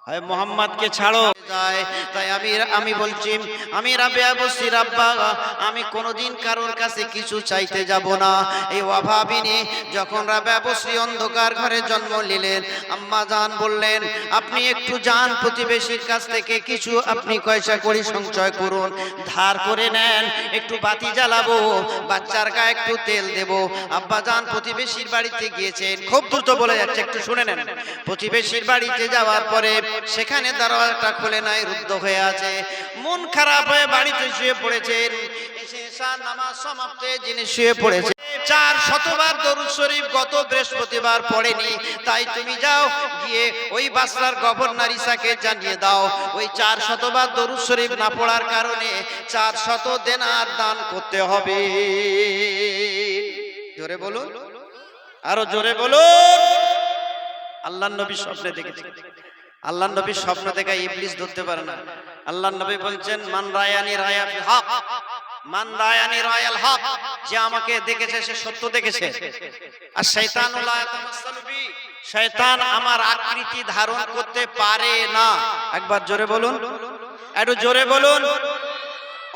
হয় মোহাম্মদকে ছাড়ো যায়। তাই আমি বলছি, আমি রাবেয়া বসির আব্বা, আমি কোনোদিন কারোর কাছে কিছু চাইতে যাব না। এই অভাবিনী যখন রাবেয়া বসরি অন্ধকার ঘরে জন্ম নিলেন, আম্মা জান বললেন, আপনি একটু যান প্রতিবেশীর কাছ থেকে কিছু আপনি পয়সা করে সঞ্চয় করুন, ধার করে নেন, একটু বাতি জ্বালাবো, বাচ্চার গায়ে একটু তেল দেব। আব্বা জান প্রতিবেশীর বাড়িতে গিয়েছেন, খুব দ্রুত বলে যাচ্ছে, একটু শুনে নেন। প্রতিবেশীর বাড়িতে যাওয়ার পরে সেখানে দরজাটা খুলে নাই, রুদ্ধ হয়ে আছে। মন খারাপ হয়ে বাড়িতে শুয়ে পড়েছেন। এশার নামাজ সমাপ্তে যিনি শুয়ে পড়েছে, 400 বার দরুদ শরীফ গত বৃহস্পতিবার পড়েনি। তাই তুমি যাও গিয়ে ওই বাসরার গভর্নর ইসাকে জানিয়ে দাও, ওই 400 বার দরুদ শরীফ না পড়ার কারণে 400 দেনার দান করতে হবে। জোরে বলুন, আরো জোরে বলুন। আল্লাহর নবী স্বপ্নে দেখেছেন। আল্লাহর নবী স্বপ্ন দেখা ইবলিস ধরতে পারে না। আল্লাহর নবী বলছেন, মান রায়ানি রায়াল হক, মান রায়ানি রায়াল হক, যে আমাকে দেখেছে সে সত্য দেখেছে। আর শয়তানু লা ইয়াতামাসসালু বি, শয়তান আমার আকৃতি ধারণ করতে পারে না। একবার জোরে বলুন, একটু জোরে বলুন।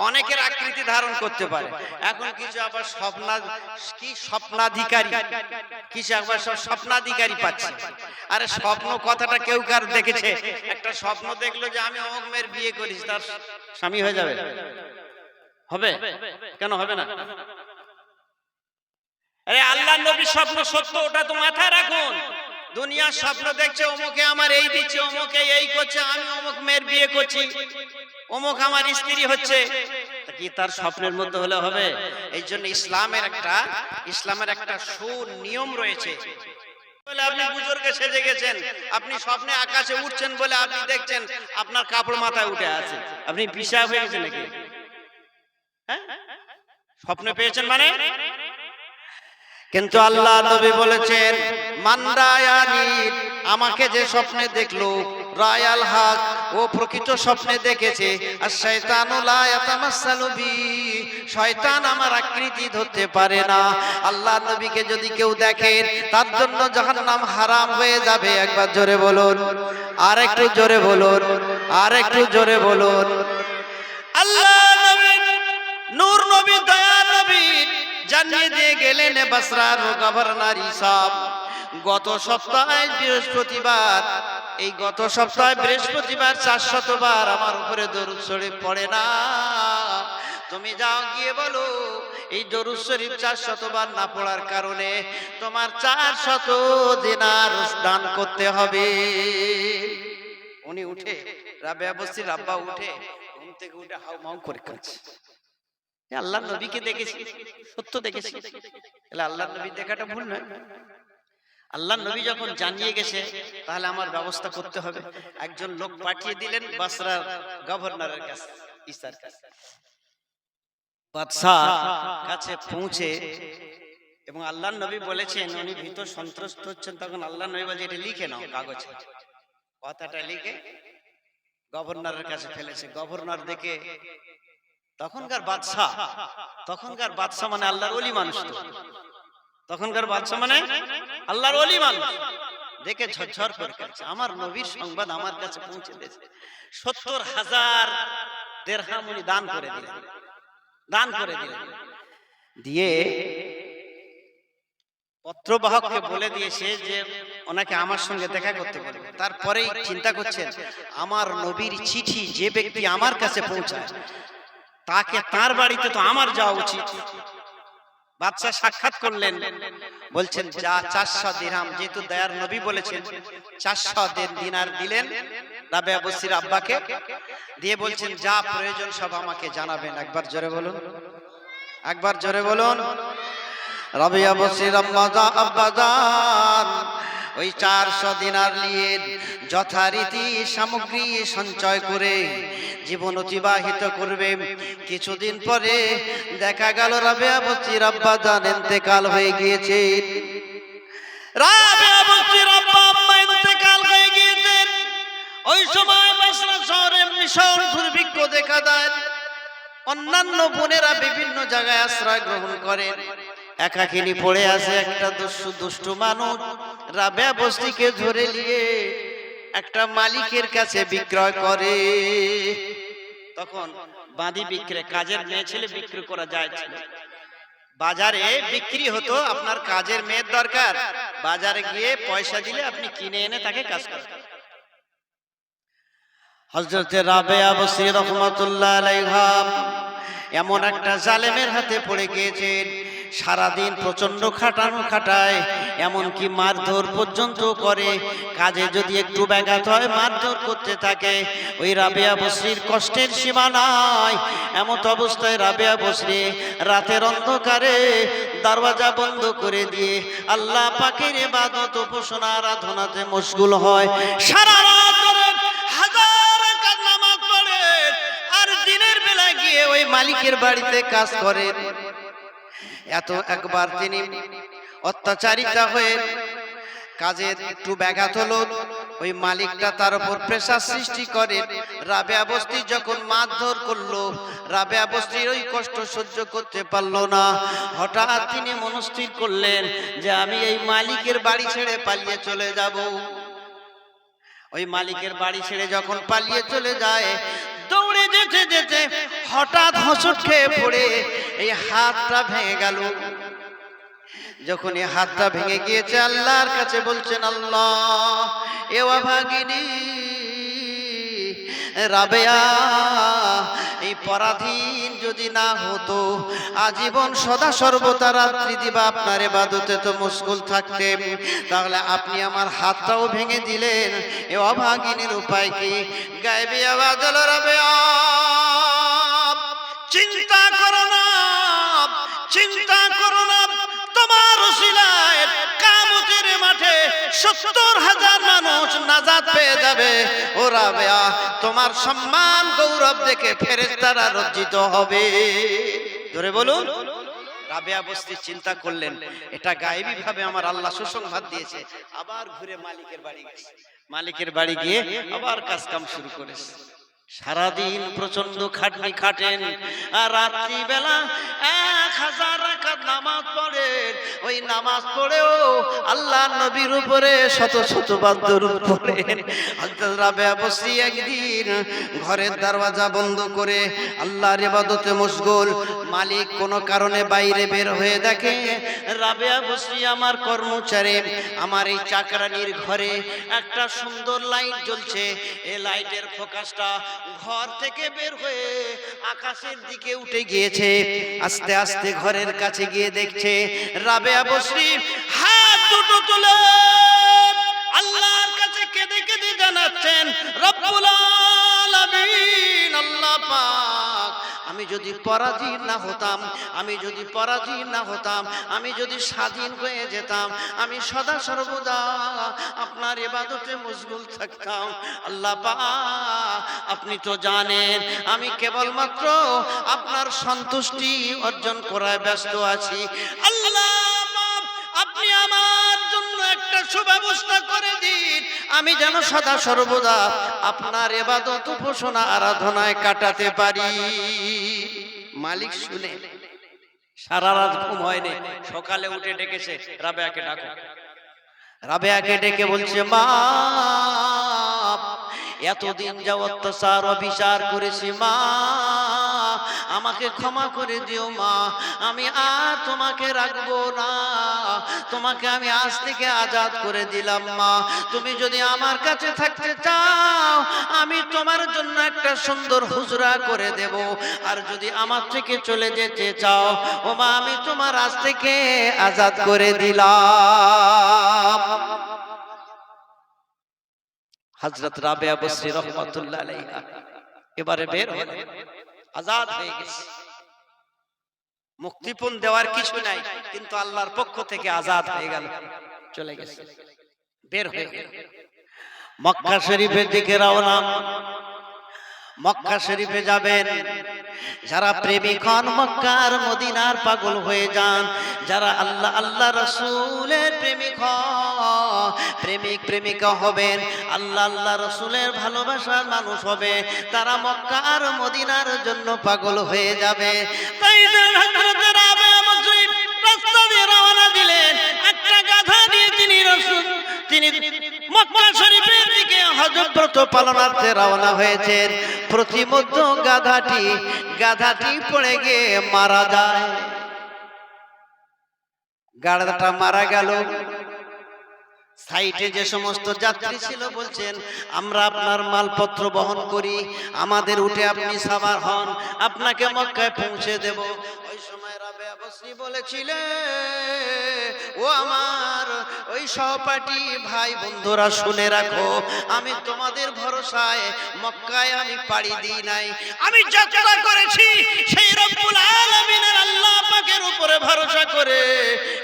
অনেকের আকৃতি ধারণ করতে পারে, এখন কিছু আবার স্বপ্নাধিকারী, কিছু আবার সব স্বপ্নাধিকারী পাচ্ছে। আরে স্বপ্ন কথাটা কেউ কার দেখেছে? একটা স্বপ্ন দেখলো যে আমি অমুক মেয়ের বিয়ে করিস, তার স্বামী হয়ে যাবে, হবে? কেন হবে না? আরে আল্লাহর নবীর স্বপ্ন সত্য, ওটা তো মাথায় রাখুন। দুনিয়ার স্বপ্ন দেখছে, অমুকে আমার এই দিচ্ছে, অমুকে এই করছে, আমি অমুক মেয়ের বিয়ে করছি, অমুক আমার স্ত্রী হচ্ছে, কি তার স্বপ্নের মধ্যে হলে হবে? এই জন্য ইসলামের একটা সুনিয়ম রয়েছে। বলে আপনি বুজুর্গে সেজে গেছেন, আপনি স্বপ্নে আকাশে উঠছেন বলে আপনি দেখছেন আপনার কাপড় মাথায় উঠে আছে, আপনি পিশাব হয়ে গেছেন নাকি? হ্যাঁ, স্বপ্নে পেয়েছেন মানে? কিন্তু আল্লাহ নবী বলেছেন, মান রায়ানি, আমাকে যে স্বপ্নে দেখলো, রায়াল হক, ও প্রকৃত স্বপ্নে দেখেছে। আর শয়তানু লা ইয়াতামাসসালু বি, শয়তান আমার আকৃতি ধরতে পারে না। আল্লাহ নবীকে যদি কেউ দেখে, তার জন্য জাহান্নাম হারাম হয়ে যাবে। একবার জোরে বলুন, আর একটু জোরে বলুন, আর একটু জোরে বলুন। আল্লাহ নবী, নূর নবী, দয়া নবী জানিয়ে দিয়ে গেলেন বাসরার গভর্নর ইসাব, গত সপ্তাহে বৃহস্পতিবার, এই গত সপ্তাহে বৃহস্পতিবার 400 বার আমার উপরে দরুদ শরীফ পড়ে না। তুমি যাও গিয়ে বলো, এই দরুদ শরীফ 400 বার না পড়ার কারণে তোমার 400 দিনার দান করতে হবে। উনি উঠে, রাবেয়া বসরির আব্বা উঠে, ঘুম থেকে উঠে হাউ মাউ করে কাঁদছে। আল্লাহর নবীকে দেখেছি, সত্য দেখেছি, তাহলে আল্লাহর নবী দেখাটা ভুল নয়। আল্লাহর নবী যখন জানিয়ে গেছে, তাহলে আমার ব্যবস্থা করতে হবে। একজন লোক পাঠিয়ে দিলেন বাসরার গভর্নরের কাছে, ইসার কাছে। বাদশাহ কাছে পৌঁছে, এবং আল্লাহর নবী বলেছেন, উনি ভীত সন্ত্রস্ত হচ্ছেন, তখন আল্লাহর নবী বলে, এটা লিখে নাও কাগজে, কথাটা লিখে গভর্নরের কাছে ফেলেছে। গভর্নর দেখে, তখনকার বাদশাহ মানে আল্লাহর ওলি মানুষ, তো তখনকার বাদশাহ মানে আল্লাহর ওলি মানুষ, দেখে ঝরঝর করে কাঁদছে। আমার নবীর সংবাদ আমার কাছে পৌঁছে দিয়েছে। 70,000 দিরহাম উনি দান করে দিলেন, দিয়ে পত্রবাহককে বলে দিয়েছে যে ওনাকে আমার সঙ্গে দেখা করতে বলবে। তারপরেই চিন্তা করছেন, আমার নবীর চিঠি যে ব্যক্তি আমার কাছে পৌঁছায়, তাকে তার বাড়িতে তো আমার যাওয়া উচিত। বাদশা সাক্ষাৎ করলেন, বলছেন যা 400 দিরহাম, যেহেতু দয়ার নবী বলেছেন, 400 দিনার দিলেন রাবেয়া বসরির আব্বাকে, দিয়ে বলছেন যা প্রয়োজন সব আমাকে জানাবেন। একবার জোরে বলুন, একবার জোরে বলুন। রাবেয়া বসরির আব্বা জান ওই 400 দিনার নিয়ে যথারীতি সামগ্রী সঞ্চয় করে জীবন অতিবাহিত করবে। কিছুদিন পরে দেখা গেল রাবেয়া বসরির আব্বা জান ইন্তেকাল হয়ে গিয়েছে। রাবেয়া বসরির আব্বা আম্মা ইন্তেকাল হয়ে গিয়েছেন। ওই সময় বাসরা শহরে ভীষণ দুর্ভিক্ষ দেখা দেয়। অন্যান্য বোনেরা বিভিন্ন জায়গায় আশ্রয় গ্রহণ করেন, একাকিনী পড়ে আছে একটা দুষ্টু মানুষ রাবেয়া বসরিকে ধরে নিয়ে একটা মালিকের কাছে বিক্রয় করে। তখন বাঁধি বিক্রি, কাজের মেয়ে ছেলে বিক্রি করা যায় ছিল। বাজারে বিক্রি হতো, আপনার কাজের মেয়ের দরকার, বাজারে গিয়ে পয়সা দিলে আপনি কিনে এনে তাকে কাজ করতেন। হযরত রাবেয়া বসরি রাহমাতুল্লাহ আলাইহা এমন একটা জালেমের হাতে পড়ে গিয়েছেন। সারাদিন প্রচন্ড খাটায়, এমনকি মারধর পর্যন্ত করে। কাজে যদি একটু ব্যাঘাত হয় মারধর করতে থাকে। ওই রাবেয়া বসরির কষ্টের সীমা নাই। এমন অবস্থায় রাবেয়া বসরি রাতের অন্ধকারে দরওয়াজা বন্ধ করে দিয়ে আল্লাহ পাকের ইবাদত উপাসনা আরাধনাতে মশগুল হয়। সারা রাত ধরে হাজার রাকাত নামাজ পড়ে আর দিনের বেলা গিয়ে ওই মালিকের বাড়িতে কাজ করেন। এত একবার তিনি অত্যাচারিতা হয়ে কাজের একটু ব্যাঘাত হলো, ওই মালিকটা তার উপর প্রেসার সৃষ্টি করে। রাবেয়া বসরি যখন মারধর করলো, রাবেয়া বসরির ওই কষ্ট সহ্য করতে পারলো না। হঠাৎ তিনি মনস্থির করলেন যে আমি এই মালিকের বাড়ি ছেড়ে পালিয়ে চলে যাব। ওই মালিকের বাড়ি ছেড়ে যখন পালিয়ে চলে যায়, দৌড়ে যেতে যেতে হঠাৎ হোঁচট খেয়ে পড়ে এই হাতটা ভেঙে গেল। যখন এই হাতটা ভেঙে গিয়েছে আল্লাহর কাছে বলছেন, আল্লাহ এ অভাগিনী রাবেয়া এই পরাধীন যদি না হতো, আজীবন সদা সর্বদা রাত্রি দিবা আপনার ইবাদতে তো মুশগুল থাকতেন, তাহলে আপনি আমার হাতটাও ভেঙে দিলেন। এ অভাগিনীর উপায় কি? গায়েবী আওয়াজ হলো, রাবেয়া চিন্তা করো না, চিন্তা করো না, তোমার ওসিলায় কিয়ামতের মাঠে ৭০,০০০ মানুষ নাজাত পেয়ে যাবে। ও রাবেয়া, তোমার সম্মান গৌরব দেখে ফেরেশতারা লজ্জিত হবে। জোরে বলুন। রাবেয়া বসরি চিন্তা করলেন, এটা গায়েবী ভাবে আমার আল্লাহ সুসংবাদ দিয়েছে। আবার ঘুরে মালিকের বাড়ি গেছে। মালিকের বাড়ি গিয়ে আবার কাজ কাম শুরু করেছে। সারাদিন প্রচন্ড খাটনি খাটেন, আর রাত্রি বেলা ১০০০ রাকাত নামাজ পড়েন। ওই নামাজ পড়েও আল্লাহ নবীর উপরে শত শত বার দরুদ পড়েন। হযরত রাবেয়া বসরি একদিন ঘরের দরওয়াজা বন্ধ করে আল্লাহর ইবাদতে মশগুল। মালিক কোনো কারণে বাইরে বের হয়ে দেখে রাবেয়া বসরি আমার কর্মচারী, আমার এই চাকরানির ঘরে একটা সুন্দর লাইট জ্বলছে। এই লাইটের ফোকাসটা ঘর থেকে বের হয়ে আকাশের দিকে উঠে গিয়েছে। আস্তে আস্তে ঘরের কাছে গিয়ে দেখছে রাবেয়া বসরি হাত দুটো তুলে আল্লাহর কাছে কেঁদে কেঁদে জানাচ্ছেন, রব্বুল আলামিন, আল্লাহ পাক, আমি যদি পরাধীন না হতাম, আমি যদি পরাধীন না হতাম, আমি যদি স্বাধীন হয়ে যেতাম, আমি সদা সর্বদা আপনার ইবাদতে মশগুল থাকতাম। আল্লাহ পাক, আপনি তো জানেন আমি কেবলমাত্র আপনার সন্তুষ্টি অর্জন করায় ব্যস্ত আছি। আল্লাহ আপনি আমার জন্য একটা সুব্যবস্থা করে দিন, আমি যেন সদা সর্বদা আপনার ইবাদত উপাসনা আরাধনায় কাটাতে পারি। মালিক শুনে সারা রাত ঘুম হয়নি, সকালে উঠে ডেকেছে, রাবেয়াকে ডাকো। রাবেয়াকে ডেকে বলছে, মা এতদিন যা অত্যাচার অবিচার করেছি মা, আমাকে ক্ষমা করে দিও মা, আমি আর তোমাকে রাখবো না, তোমাকে আমি আজ থেকে আজাদ করে দিলাম মা। তুমি যদি আমার কাছে থাকতে চাও আমি তোমার জন্য একটা সুন্দর হুজরা করে দেব, আর যদি আমার থেকে চলে যেতে চাও ও মা, আমি তোমার আজ থেকে আজাদ করে দিলাম। হযরত রাবেয়া বসরি রাহমাতুল্লাহ আলাইহা এবারে বের হলেন, আজাদ হয়ে গেছে। মুক্তিপণ দেওয়ার কিছু নাই, কিন্তু আল্লাহর পক্ষ থেকে আজাদ হয়ে গেল, চলে গেছে, বের হয়ে গেল। মক্কা শরীফের দিকে রওনা। মক্কা শরীফে যাবেন যারা প্রেমিক হন, মক্কার মদিনার পাগল হয়ে যান। যারা আল্লাহ আল্লাহ রাসূলের প্রেমিক হন, প্রেমিক প্রেমিকা হবেন, আল্লাহ আল্লাহ রাসূলের ভালোবাসার মানুষ হবে, তারা মক্কা আর মদিনার জন্য পাগল হয়ে যাবে। তাই হযরত রাবেয়া বসরি রাস্তা দিয়ে রওনা দিলেন। একটা গাধা দিয়ে তিনি মক্কা শরীফের দিকে হজ ব্রত পালনার্থে রওনা হয়েছেন। প্রতিমধ্য গাধাটি পড়ে গিয়ে মারা যায়। গাধাটা মারা গেল। সাইটে যে সমস্ত যাত্রী ছিল বলছেন, আমরা আপনার মালপত্র বহন করি, আমাদের উঠে আপনি সাওয়ার হন, আপনাকে মক্কায় পৌঁছে দেব। ওই সময় রাবেয়া বসরি বলেছিলেন, ও আমার ওই সহপাঠী ভাই বন্ধুরা শুনে রাখো, আমি তোমাদের ভরসায় মক্কায় আমি পাড়ি দিই নাই, আমি যাত্রা করেছি সেই রব্বুল আলামিনের আল্লাহ পাকের উপরে ভরসা করে।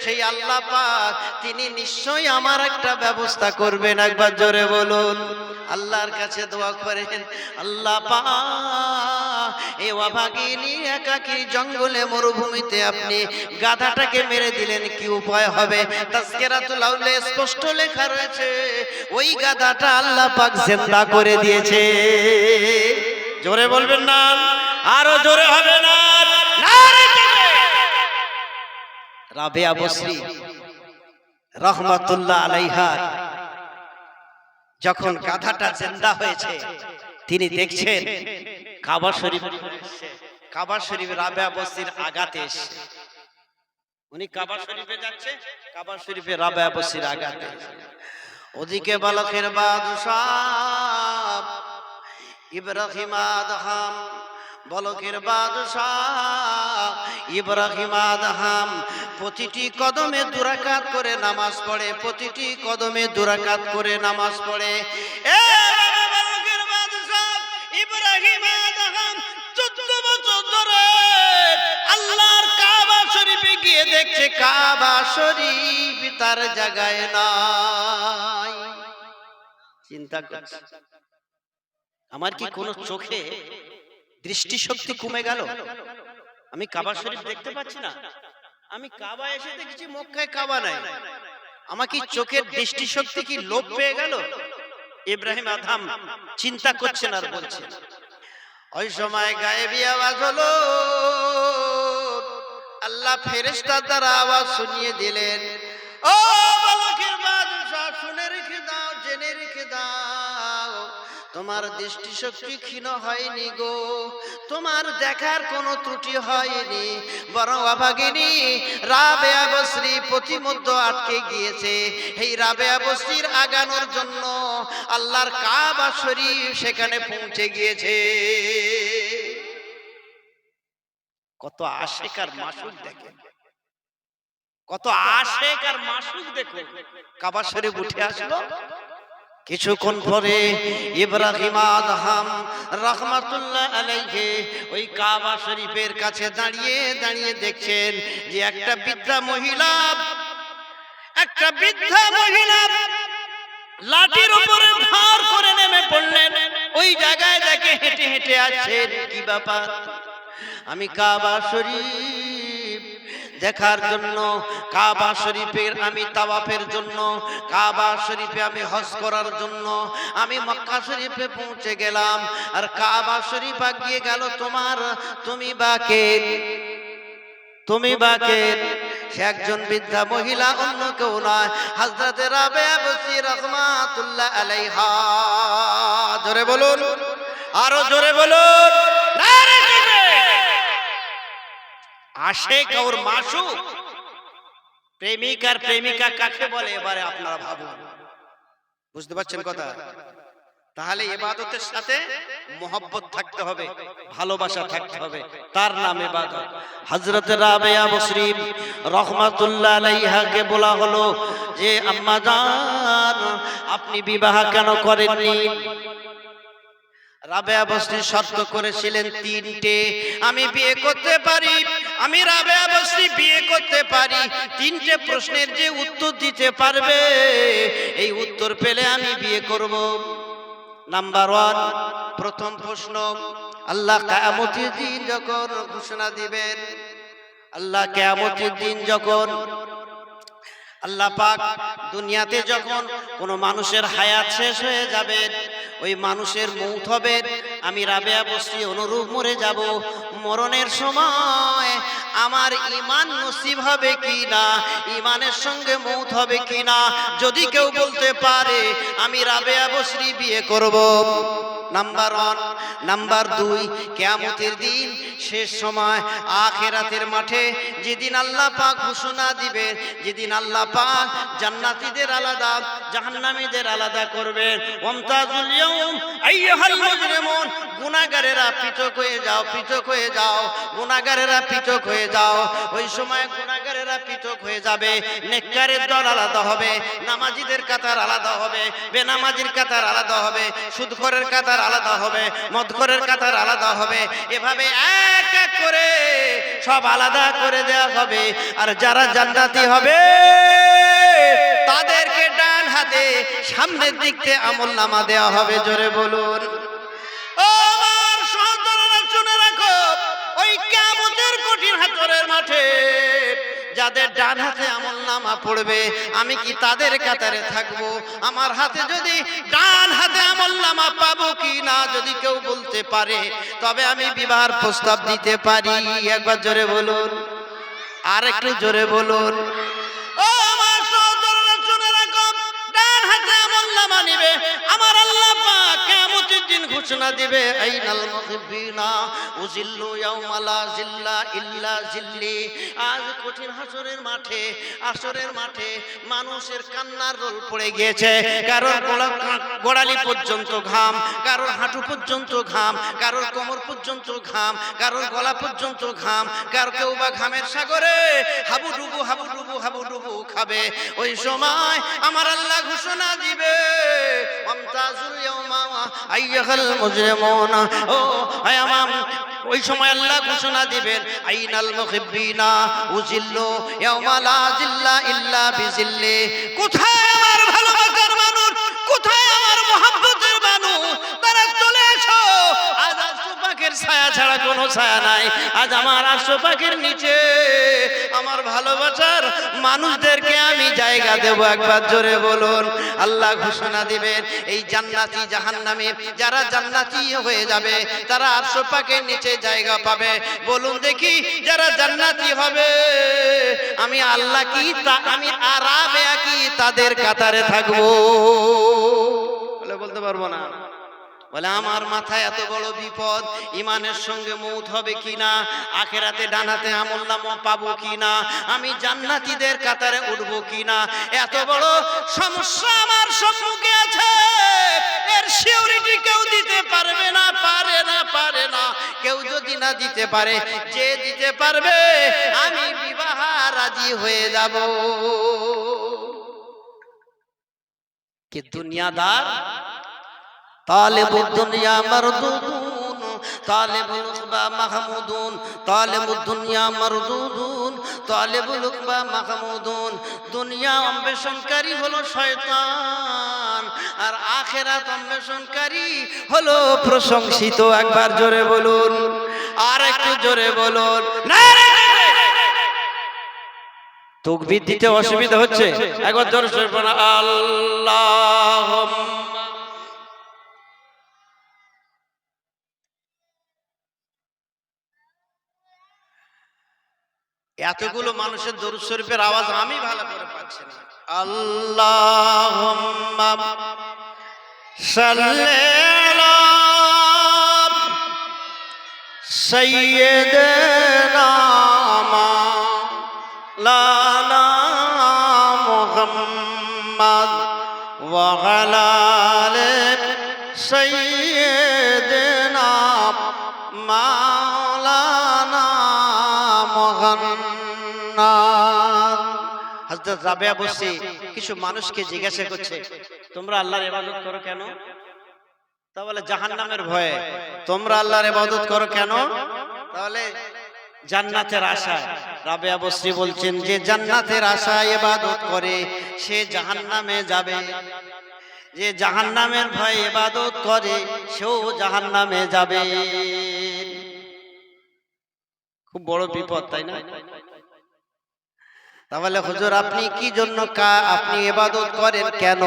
সেই আল্লাহ পাক তিনি নিশ্চয়ই আমার একটা ব্যবস্থা করবেন। একবার জোরে বলুন, আল্লাহর কাছে দোয়া করেন, আল্লাহ পাক এই অভাগিনী একাকী জঙ্গলে মরুভূমিতে আপনি গাধাটাকে মেরে দিলেন, কি উপায় হবে? তাজকিরাতুল আউলিয়া স্পষ্ট লেখা রয়েছে, ওই গাধাটা আল্লাহ পাক জিন্দা করে দিয়েছে। জোরে বলবেন না, আরো জোরে হবে না। রাবেয়া বসরি রহমাতুল্লাহ আলাইহা যখন গাধাটা জিন্দা হয়েছে, তিনি দেখছেন কাবা শরীফ, কাবা শরীফ রাবেয়া বসরির আগাতে এসে, উনি কাবা শরীফে যাচ্ছে, কাবা শরীফে রাবেয়া বসরির আগাতে। ওদিকে বালকের বাদশাহ ইব্রাহিম আদহাম, বলকের বাদশাহ ইব্রাহিম আদহাম প্রতিটি কদমে দুরাকাত করে নামাজ পড়ে, প্রতিটি কদমে দুরাকাত করে নামাজ পড়ে। বলকের বাদশাহ ইব্রাহিম আদহাম 14 বছর ধরে আল্লাহর কাবা শরীফে গিয়ে দেখছে কাবা শরীফ তার জায়গায় নাই। চিন্তা করছে, আমার কি কোনো চোখে দৃষ্টিশক্তি কমে গেল? আমি কাবা শরীফ দেখতে পাচ্ছি না, আমি কাবা এসে দেখছি মক্কায় কাবা নাই, আমার কি চোখের দৃষ্টিশক্তি কি লোপ পেয়ে গেল? ইব্রাহিম আদহাম চিন্তা করছেন আর বলছেন। ওই সময় গায়েবী আওয়াজ হলো, আল্লাহ ফেরেশতার দ্বারা আওয়াজ শুনিয়ে দিলেন, ও বালকের বাদশা, শুনে রেখে দাও, জেনে রেখে দাও, তোমার দৃষ্টিশক্তি ক্ষীণ হয়নি গো, তোমার দেখার কোনো ত্রুটি হয়নি, বরং অভাগিনী রাবেয়া বসরি প্রতিমধ্যে আটকে গিয়েছে। এই রাবেয়া বসরির আগানোর জন্য আল্লাহর কাবা শরীফ সেখানে পৌঁছে গিয়েছে। কত আশিক আর মাশুক দেখেন, কত আশিক আর মাশুক দেখুন। কাবা শরীফ উঠে আসলো, কিছুক্ষণ পরে ইব্রাহিম আদহাম রাহমাতুল্লাহ আলাইহি ওই কাবা শরীফের কাছে দাঁড়িয়ে দাঁড়িয়ে দেখছেন যে একটা বৃদ্ধা মহিলা লাঠির উপরে ভার করে নেমে পড়লেন। ওই জায়গায় দেখে হেঁটে হেঁটে আসছেন। কি ব্যাপার? আমি কাবা শরীফ দেখার জন্য, কাবা শরীফের আমি তাওয়াফের জন্য, কাবা শরীফে আমি হজ করার জন্য আমি মক্কা শরীফে পৌঁছে গেলাম, আর কাবা শরীফ আগিয়ে গেল তোমার, তুমি বাকে সে একজন বৃদ্ধা মহিলা, অন্য কেউ নয়, হযরত রাবেয়া বসরি রাহমাতুল্লাহ আলাইহা। জোরে বলুন, আরো জোরে বলুন। আশিক আর মাশুক, প্রেমিক আর প্রেমিকা কাকে বলে এবারে আপনারা ভাবুন। বুঝতে পারছেন কথা? তাহলে ইবাদতের সাথে মোহব্বত থাকতে হবে, ভালোবাসা থাকতে হবে, তার নাম ইবাদত। হযরত রাবেয়া বসরি রাহমাতুল্লাহ আলাইহাকে বলা হলো যে আম্মা জান, আপনি বিবাহ কেন করেননি? রাবেয়া বসরি শর্ত করেছিলেন তিনটে, আমি বিয়ে করতে পারি, আমি রাবেয়া বসরি বিয়ে করতে পারি, তিনটে প্রশ্নের যে উত্তর দিতে পারবে এই উত্তর পেলে আমি বিয়ে করব। নাম্বার 1, প্রথম প্রশ্ন, আল্লাহ কিয়ামতের দিন যখন ঘোষণা দিবেন, আল্লাহ কিয়ামতের দিন যখন আল্লাহ পাক দুনিয়াতে যখন কোনো মানুষের হায়াত শেষ হয়ে যাবে, ওই মানুষের মৌত হবে, আমি রাবেয়া বসরি অনুরূপ মরে যাব। মরণের সময় আমার ঈমান নসিব হবে কি না, ঈমানের সঙ্গে মৌত হবে কি না, যদি কেউ বলতে পারে আমি রাবেয়া বসরি বিয়ে করব। নাম্বার 1। নাম্বার 2, কিয়ামতের দিন শেষ সময় আখিরাতের মাঠে যেদিন আল্লাহ পাক ঘোষণা দিবে, যেদিন আল্লাহ পাক জান্নাতীদের আলাদা জাহান্নামীদের আলাদা করবেন। ওয়ামতাজুল ইয়াউম আইয়ুহাল মুজরিমুন, গুনাহগারেরা পৃথক হয়ে যাও, পৃথক হয়ে যাও, গুনাহগারেরা পৃথক হয়ে যাও। ওই সময় গুনাহগারেরা পৃথক হয়ে যাবে, নেককারের দল আলাদা হবে, নামাজীদের কাতার আলাদা হবে, বেনামাজির কাতার আলাদা হবে, সুদখোরের কাতার আলাদা হবে, মদখোরের কাতার আলাদা হবে। এভাবে এক এক করে সব আলাদা করে দেওয়া হবে। আর যারা জান্নাতি হবে তাদেরকে ডান হাতে সামনের দিক থেকে আমলনামা দেওয়া হবে। জোরে বলুন। ও আমার সন্তানেরা শুনে রাখো, ওই কিয়ামতের কঠিন হাসরের মাঠে যাদের ডান হাতে আমলনামা পড়বে, আমি কি তাদের কাতারে থাকবো? আমার হাতে যদি ডান হাতে আমলনামা পাবো কি না যদি কেউ বলতে পারে, তবে আমি বিবাহের প্রস্তাব দিতে পারি। একবার জোরে বলুন, আর একটু জোরে বলুন। ও আমার সহোদররা শুনে রাখো, ডান হাতে আমলনামা নিবে, আমার আল্লাহ পাক কিয়ামতের দিন ঘোষণা দিবে, আইনাল মুহিব্বিনা উজিল্লু ইয়াউমা লা জিল্লা ইল্লা জিল্লি। আজ কঠিন হাসরের মাঠে, আসরের মাঠে মানুষের কান্নার রোল পড়ে গিয়েছে। কারোর গোড়ালি পর্যন্ত ঘাম, কারোর হাঁটু পর্যন্ত ঘাম, কারোর কোমর পর্যন্ত ঘাম, কারোর গলা পর্যন্ত ঘাম, কেউ বা ঘামের সাগরে হাবুডুবু হাবুডুবু হাবুডুবু খাবে। ওই সময় আমার আল্লাহ ঘোষণা দিবে, আমতাজুল ইয়াউমা আইয়ুহাল মুজরিমুন। ও আয়ামাম, ওই সময় আল্লাহ ঘোষণা দিবেন, আইনাল মুহিব্বিনা উজিল্লু ইয়াউমা লা জিল্লা ইল্লা বিজিল্লি। কোথায় আমার ভালোবাসার মানুষ, কোথায় আমার মহব্বতের মানুষ, তারা চলে এসো। আজ আরশ পাকের ছায়া ছাড়া কোনো ছায়া নাই। আজ আমার আরশ পাকের নিচে আমার ভালোবাসার মানুষদেরকে আমি জায়গা দেব। একবার জোরে বলুন। আল্লাহ ঘোষণা দিবেন, এই জান্নাতি জাহান্নামী যারা জান্নাতি হয়ে যাবে তারা আরশ পাকের নিচে জায়গা পাবে। বলুন দেখি, যারা জান্নাতি হবে আমি আল্লাহ কি আমি আর রাবেয়া কি তাদের কাতারে থাকবো? বলে বলতে পারবো না। বলে আমার মাথায় এত বড় বিপদ, ইমানের সঙ্গে মৌত হবে কিনা, আখিরাতে ডানাতে আমলনামা পাবো কিনা, আমি জান্নাতীদের কাতারে উঠবো কিনা, এত বড় সমস্যা আমার সম্মুখে আছে। এর সিউরিটি কেউ দিতে পারবে না, পারে না, পারে না। কেউ যদি না দিতে পারে, যে দিতে পারবে আমি বিবাহ রাজি হয়ে যাব। কি দুনিয়াদার, তালিবুদ দুনিয়া মারদুদুন, তালিবুল উকবা মাহমুদুন, তালিবুদ দুনিয়া মারদুদুন, তালিবুল উকবা মাহমুদুন। দুনিয়া অন্বেষণকারী হলো শয়তান, আর আখিরাত অন্বেষণকারী হলো প্রশংসিত। একবার জোরে বলুন, আর একটু জোরে বলুন। তাকবীর দিতে অসুবিধা হচ্ছে, একবার জোরে জোরে বলুন আল্লাহুম্মা। এতগুলো মানুষের দরুদ শরীফের আওয়াজ আমি ভালো করে পাচ্ছি না। আল্লাহুম্মা সাল্লি আলা সাইয়্যিদিনা মাওলানা মুহাম্মদ ওয়া আলা আলি সাইয়্যিদিনা মাওলানা হযরত রাবেয়া বসরি কিছু মানুষকে জিজ্ঞাসা করছে, তোমরা আল্লাহর ইবাদত করো কেন? তা বলে জাহান্নামের ভয়ে। তোমরা আল্লাহর ইবাদত করো কেন? তাহলে জান্নাতের আশায়। রাবেয়া বসরি বলছেন, যে জান্নাতের আশায় ইবাদত করে সে জাহান্নামে যাবে, যে জাহান্নামের ভয়ে ইবাদত করে সেও জাহান্নামে যাবে। খুব বড় বিপদ, তাই না? তাহলে হুজুর আপনি কি জন্য আপনি ইবাদত করেন কেন?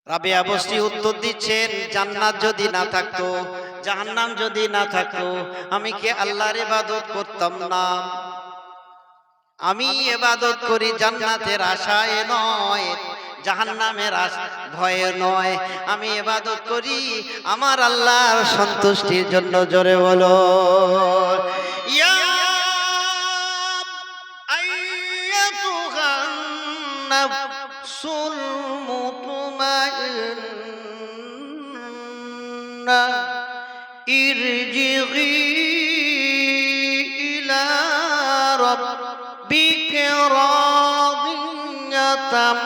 রাবিয়া বস্তি উত্তর দিচ্ছেন, জান্নাত যদি না থাকতো, জাহান্নাম যদি না থাকতো, আমি কি আল্লাহর ইবাদত করতাম না? আমি ইবাদত করি জান্নাতের আশায় নয়, জাহান্নামের ভয়ে নয়। আমি ইবাদত করি আমার আল্লাহর সন্তুষ্টির জন্য। জোরে বলো, ইয়া আইয়াতুহান নাফসুল মুতমাইন্না ইরজিই ইলা রাব্বিকা রাদিয়াতাম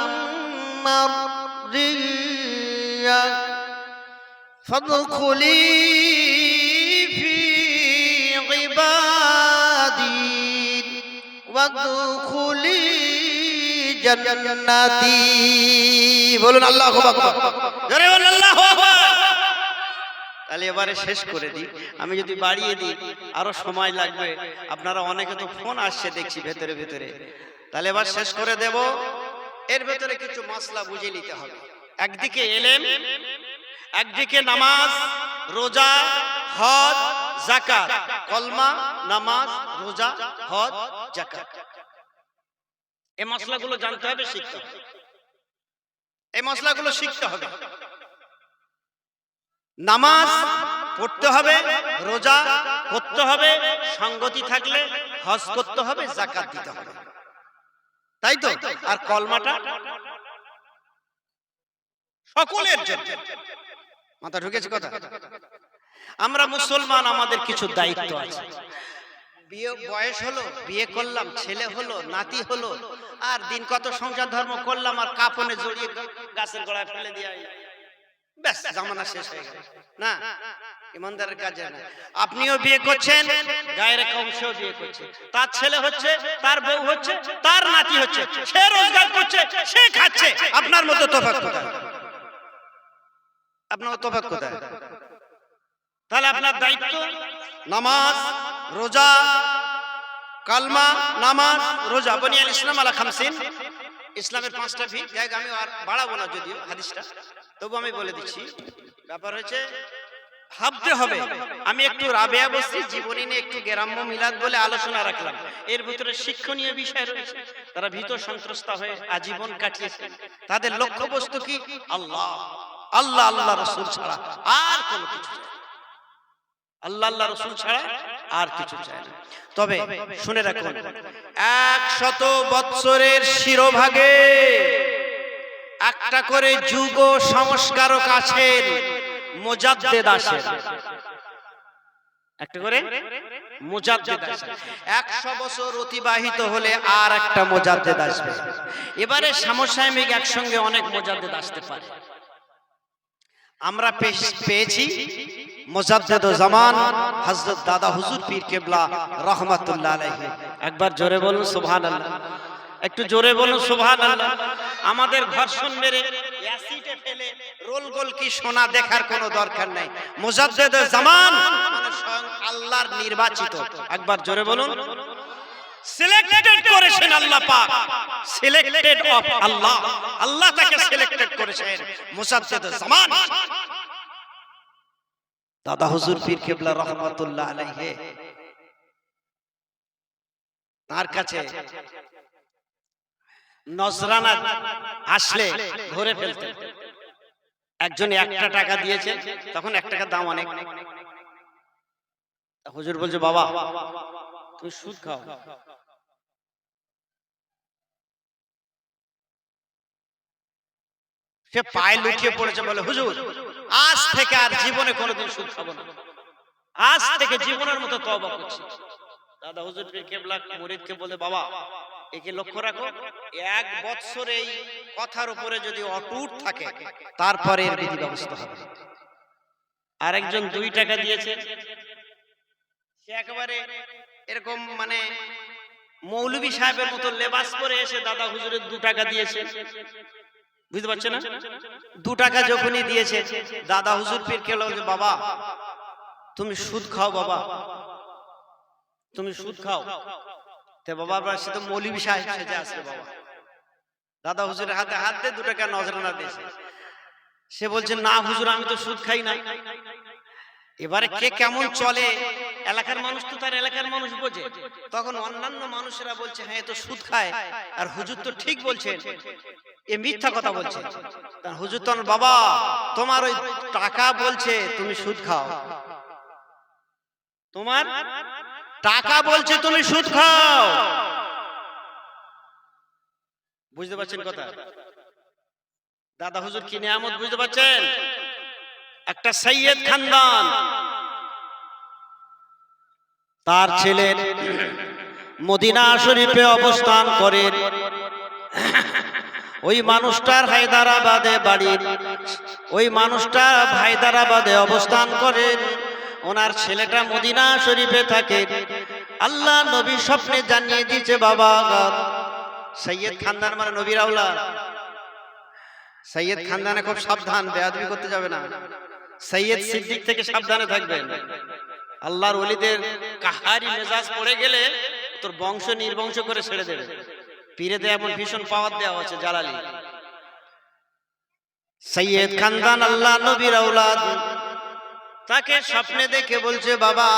মারদিয়া ফাদখুলি ফি ইবাদি ওয়াদখুলি জান্নাতি। বলুন আল্লাহু আকবার, জোরে বলুন আল্লাহু আকবার। তাহলে এবারে শেষ করে দিই, আমি যদি বাড়িয়ে দিই আরো সময় লাগবে। আপনারা অনেকে তো ফোন আসছে দেখছি ভেতরে ভেতরে, তাহলে এবার শেষ করে দেব। এর ভেতরে কিছু মাসলা বুঝে নিতে হবে। একদিকে ইলম, একদিকে নামাজ, রোজা, হজ, যাকাত। কলমা, নামাজ, রোজা, হজ, যাকাত, এই মশলাগুলো জানতে হবে, শিখতে হবে। এই মশলাগুলো শিখতে হবে। নামাজ পড়তে হবে, রোজা করতে হবে, সঙ্গতি থাকলে হজ করতে হবে, যাকাত দিতে হবে, তাই তো? আর কলমাটা সকলের জন্য। মাথা ঢুকেছে কথা? আমরা মুসলমান, আমাদের কিছু দায়িত্ব আছে। বিয়ে বয়স হলো, বিয়ে করলাম, ছেলে হলো, নাতি হলো, আর দিন কত সংসার ধর্ম করলাম, আর কাপনে জড়িয়ে গাছের গোড়ায় ফেলে দিয়ে ব্যাস জামানা শেষ হয়ে গেল। না, ইমানদারের কাজে না। আপনিও বিয়ে করছেন, গায়ের এক অংশও বিয়ে করছে, তার ছেলে হচ্ছে, তার বউ হচ্ছে, তার নাতি হচ্ছে, সে রোজগার করছে, সে খাচ্ছে। আপনার মতো তফাৎ কোথায়? আপনার তফাৎ কোথায়? তাহলে আপনার দায়িত্ব নামাজ, রোজা, কালমা, নামাজ, রোজা। বুনিয়াল ইসলাম আলা খামসিন, ইসলামের 5টা ভিত। আমি আর বাড়াবো না যদিও হাদিসটা, তবু আমি বলে দিচ্ছি। ব্যাপার হচ্ছে ভাবতে হবে। আমি একটু রাবেয়া বস্তির জীবনী নিয়ে একটু গ্রাম্য মিলাদ বলে আলোচনা রাখলাম। এর ভিতরে শিক্ষণীয় বিষয় রয়েছে। তারা ভীত সন্ত্রস্ত হয়ে আজীবন কাটিয়েছে। তাদের লক্ষ্যবস্তু কি? আল্লাহ, আল্লাহ, আল্লাহ রাসূল ছাড়া আর কোনো কিছু চায় না। আল্লাহ, আল্লাহ রাসূল ছাড়া আর কিছু চায় না। তবে শুনে রাখুন, 100 বৎসরের শিরোভাগে একটা করে যুগ সংস্কারক আছেন, মুজাদ্দিদ আছেন। একটা করে মুজাদ্দিদ আছেন। 100 বছর অতিবাহিত হলে আর একটা মুজাদ্দিদ আসবে। এবারে সমসাময়িক একসঙ্গে অনেক মুজাদ্দিদ আসতে পারে। আমরা পেয়েছি মুজাদ্দিদ জামান হযরত দাদা হুজুর পীর কেবলা রাহমাতুল্লাহ আলাইহি। একবার জোরে বলুন সুবহানাল্লাহ, একটু জোরে বলুন সুবহানাল্লাহ। আমাদের ঘর্ষণ মেরে অ্যাসিডে ফেলে রোল গোল কি সোনা দেখার কোনো দরকার নাই। মুজাদ্দিদ জামান মানে স্বয়ং আল্লাহর নির্বাচিত। একবার জোরে বলুন, সিলেক্টেড করেছেন আল্লাহ পাক, সিলেক্টেড অফ আল্লাহ। আল্লাহ তাকে সিলেক্টেড করেছেন মুজাদ্দিদ জামান দাদা হুজুর পীর কেবলা রাহমাতুল্লাহ আলাইহি। তার কাছে নজরানা আসলে ধরে ফেলতেন। একজন 1 টাকা দিয়েছে, তখন 1 টাকার দাম অনেক। হুজুর বলছে, বাবা তুমি সুদ খাও। সে পায়ে লুটিয়ে পড়েছে, বলে হুজুর আজ থেকে আর জীবনে কোনোদিন সুদ খাবো না, আজ থেকে জীবনের মতো তওবা করছি। দাদা হুজুর পীর কেবলা মুরিদকে বলে, বাবা একে লক্ষ্য রাখো, 1 বৎসর এই কথার উপরে যদি অটুট থাকে তারপরে এর বিধি ব্যবস্থা হবে। আরেকজন 2 টাকা দিয়েছে, সে একেবারে এরকম মানে মৌলভী সাহেবের মতো লেবাস পরে এসে দাদা হুজুরের 2 টাকা দিয়েছে। বুঝতে পারছেন না? 2 টাকা যখনই দিয়েছে, দাদা হুজুর পীর কেবলা বলে, বাবা তুমি সুদ খাও, বাবা তুমি সুদ খাও। তে বাবা সে তো মৌলভী সাহেব সেজে আসছে বাবা, দাদা হুজুরের হাতে হাত দিয়ে 2 টাকা নজরানা দিয়েছে। সে বলছে না হুজুর আমি তো সুদ খাই না। এবারে কে কেমন চলে এলাকার মানুষ তো তার এলাকার মানুষ বোঝে। তখন অন্যান্য মানুষেরা বলছে হ্যাঁ তো সুদ খায়, আর হুজুর তো ঠিক বলছেন, এ মিথ্যা কথা বলছে। কারণ হুজুর তো বাবা তোমার ওই টাকা বলছে তুমি সুদ খাও, তোমার টাকা বলছে তুমি সুদ খাও। বুঝতে পারছেন কথা? দাদা হুজুর কি নিয়ামত বুঝতে পারছেন? একটা সৈয়দ খানদান, তার ছেলে মদিনা শরীফে অবস্থান করেন। ওই মানুষটার হায়দ্রাবাদে বাড়ি, ওই মানুষটা হায়দ্রাবাদে অবস্থান করেন। ওনার ছেলেটা মদিনা শরীফে থাকে। আল্লাহ নবী স্বপ্নে জানিয়ে দিয়েছে বাবা সৈয়দ খানদান মানে নবীর আওলাদ। সৈয়দ খানদানে খুব সাবধান, বেয়াদবি করতে যাবে না। সৈয়দ সিদ্দিক থেকে সাবধানে থাকবেন। আল্লাহর ওলিদের কাহারি মেজাজ পড়ে গেলে তোর বংশ নির্বংশ করে ছেড়ে দেবে। পীরেতে এমন ভীষণ পাওয়ার দেওয়া আছে জালালি। সৈয়দ খানদান আল্লাহ নবীর আওলাদ, তাকে স্বপ্নে দেখে বলছে বাবা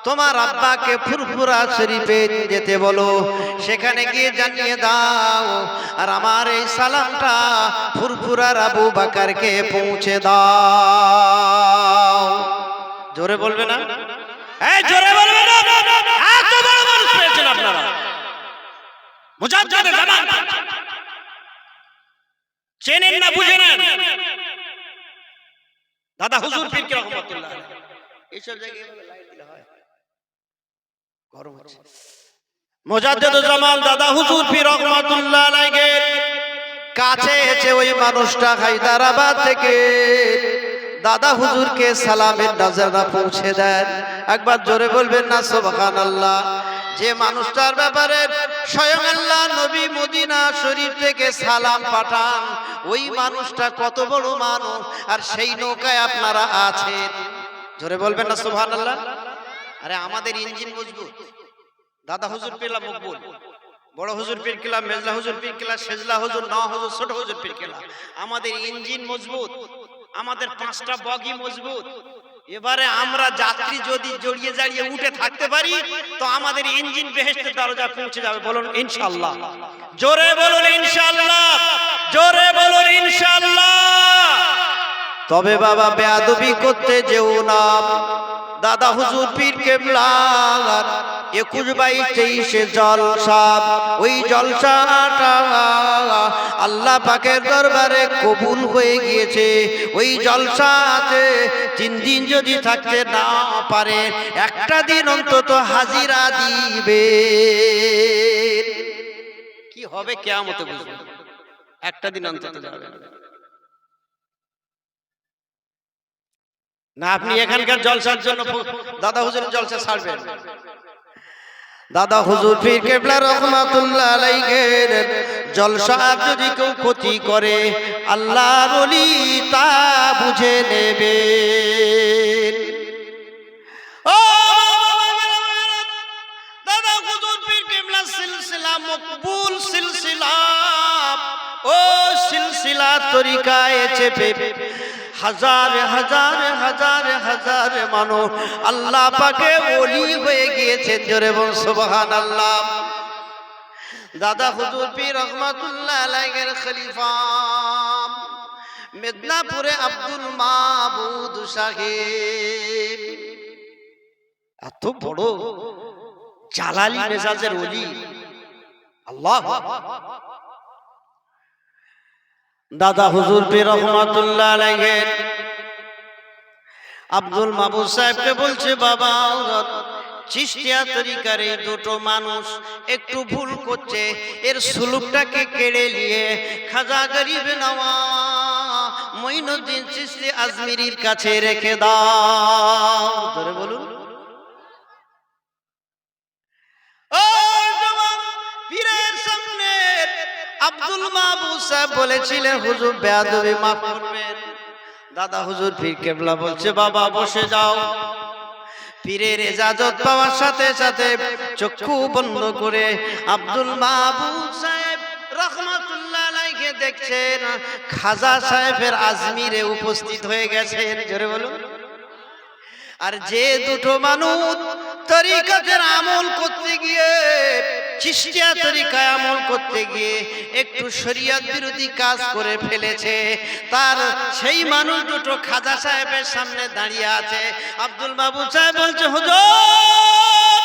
তোমার আব্বাকে ফুরফুরা শরীফে যেতে বলো, সেখানে গিয়ে জানিয়ে দাও আর আমার এই সালামটা ফুরফুরার আবু বকরকে পৌঁছে দাও। জোরে বলবে না? এই জোরে বলবে না? এত বড় মানুষ পেয়েছেন আপনারা, মুজাদ্দিদে জামান চেনেন না বুঝেন না। দাদা হুজুর পীর কি রহমাতুল্লাহ এইসব জায়গায় লাইট দিলে হয়, গরম হচ্ছে। মুজাদ্দিদে জামান দাদা হুজুর পীর রহমাতুল্লাহ আলাইহি কাছে এসে ওই মানুষটা হায়দ্রাবাদ থেকে দাদা হুজুরকে সালামের নজরানা পৌঁছে দেন। একবার জোরে বলবেন না সুবহানাল্লাহ। যে মানুষটার ব্যাপারে স্বয়ং আল্লাহ নবী মদিনা শরীফ থেকে সালাম পাঠান, ওই মানুষটা কত বড় মানুষ, আর সেই নৌকায় আপনারা আছেন। জোরে বলবেন না সুবহানাল্লাহ। আরে আমাদের ইঞ্জিন মজবুত, দাদা হুজুর পীর মকবুল, বড় হুজুর পীর কিলা, মেজলা হুজুর পীর কিলা, সেজলা হুজুর, নওয়া হুজুর, ছোট হুজুর পীর কিলা। আমাদের ইঞ্জিন মজবুত, আমাদের 5টা বগি মজবুত। এবারে আমরা যাত্রী যদি জড়িয়ে জাড়িয়ে উঠে থাকতে পারি তো আমাদের ইঞ্জিন বেহেশতের দরজা পৌঁছে যাবে। বলুন ইনশাআল্লাহ। জোরে বলুন ইনশাআল্লাহ, জোরে বলুন ইনশাআল্লাহ। তবে বাবা বেয়াদবি করতে যেও না। দাদা হুজুর পীর কেবলা 21, 22, 23 জলসা, ওই জলসাটা আল্লাহ পাকের দরবারে কবুল হয়ে গিয়েছে। ওই জলসাতে 3 দিন যদি থাকতে না পারে, একটা দিন অন্তত হাজিরা দিবে। কি হবে কিয়ামতে বুঝবেন, একটা দিন অন্তত যাবে না। আপনি এখানকার জলসার জন্য দাদা হুজুরের জলসা ছাড়বেন। দাদা হুজুর পীর কেবলা রহমাতুল্লাহ আলাইহি জলসা যদি কেউ ক্ষতি করে আল্লাহর ওলি তা বুঝে নেবে। ও দাদা হুজুর পীর কেবলা সিলসিলা মকবুল সিলসিলা, ও সিলসিলা তরিকায় চেপে হাজার হাজার হাজার হাজার মানুষ আল্লাহ পাকে ওলি হয়ে গিয়েছেন। জোরে বল সুবহানাল্লাহ। দাদা হুজুর পীর রহমাতুল্লাহ আলাইহির খলিফা মেদিনীপুরে আব্দুল মাবুদ সাহেব, এত বড় জালালি মেজাজের ওলি। আল্লাহ দাদা হুজুর পীর রহমাতুল্লাহ আলাইহি আব্দুল মাবুদ সাহেবকে বলছে বাবা চিশতিয়া তরিকার এই 2টো মানুষ একটু ভুল করছে, এর সুলুকটাকে কেড়ে নিয়ে খাজা গরিব নওয়াজ মঈনুদ্দিন চিশতি আজমিরির কাছে রেখে দাও। ধরে বলুন ও জওয়ান পীরের সামনে আব্দুল মাবুদ সাহেব বলেছিলেন হুজুর বেয়াদবি মাফ করবেন। দাদা হুজুর পীর কেবলা বলছে বাবা বসে যাও। পীরের ইজাজত পাওয়ার সাথে সাথে চক্ষু বন্ধ করে আব্দুল মাহবুব সাহেব রহমাতুল্লাহ আলাইহি দেখছেন খাজা সাহেবের আজমিরে উপস্থিত হয়ে গেছেন। জোরে বলুন। আর যে দুটো মানুষ তরিকাতের আমল করতে গিয়ে, চিশতিয়া তরিকায় আমল করতে গিয়ে একটু শরিয়ত বিরোধী কাজ করে ফেলেছে, তার সেই মানুষ দুটো খাজা সাহেবের সামনে দাঁড়িয়ে আছে। আব্দুল মাহবুব সাহেব বলছে, হুজুর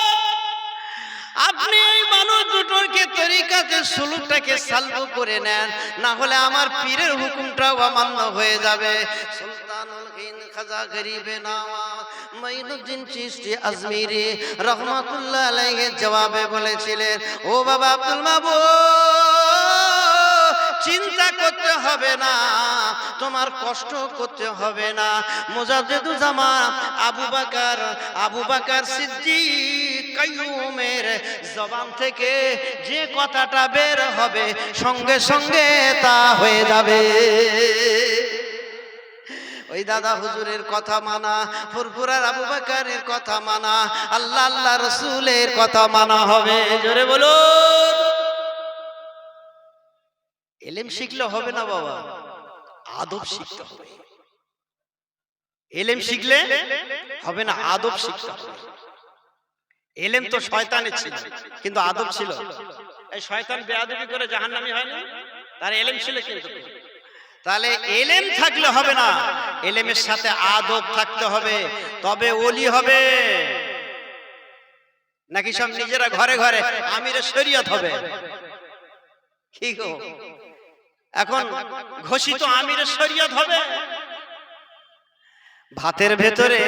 আপনি এই মানুষ দুটোকে তরিকাতে সুলুকটাকে সালবু করে নেন, না হলে আমার পীরের হুকুমটাও অমান্য হয়ে যাবে। সুলতানুল হিন্দ খাজা গরিবে নওয়াজ মাইনুদ্দিন চিশতি আজমিরি রহমাতুল্লাহ আলাইহি জবাবে বলেছিলেন, ও বাবা আব্দুল মাহবুব, চিন্তা করতে হবে না, তোমার কষ্ট করতে হবে না। মুজাদ্দিদুজ্জামান আবু বকর সিদ্দিক কাইয়ুমের জবান থেকে যে কথাটা বের হবে সঙ্গে সঙ্গে তা হয়ে যাবে। ওই দাদা হুজুরের কথা মানা, ফুরফুরার আবু বকরের কথা মানা, আল্লাহ রাসূলের কথা মানা হবে। জোরে বলো। এলেম শিখলে হবে না বাবা, আদব শিখতে হবে। এলেম শিখলে হবে না, আদব শিখতে হবে। এলেম তো শয়তানের ছিল, কিন্তু আদব ছিল। এই শয়তান বেয়াদবি করে জাহান্নামী হয় না, তার এলেম ছিল কিন্তু। তাহলে এলেম থাকলে হবে না, এলেমের সাথে আদব থাকতে হবে, তবে ওলি হবে। নাকি সব নিজেরা ঘরে ঘরে আমিরে শরীয়ত হবে? কি গো, এখন ঘোষিত আমিরে শরীয়ত হবে? ভাতের ভেতরে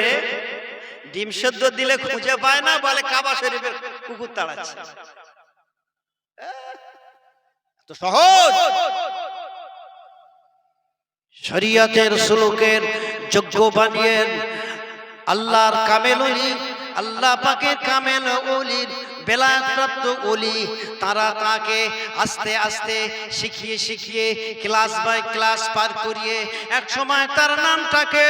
ডিম সেদ্ধ দিলে খুঁজে পায় না, বলে কাবা শরীফের কুকুর তাড়াচ্ছে। তো সহজ। শরীয়তের সুলুকের যোগ্য বানিয়ে আল্লাহর কামেল ওলি, আল্লাহ পাকের কামেল ওলির বেলায়েতপ্রাপ্ত ওলি, তারা তাকে আস্তে আস্তে শিখিয়ে শিখিয়ে ক্লাস বাই ক্লাস পার করিয়ে এক সময় তার নামটাকে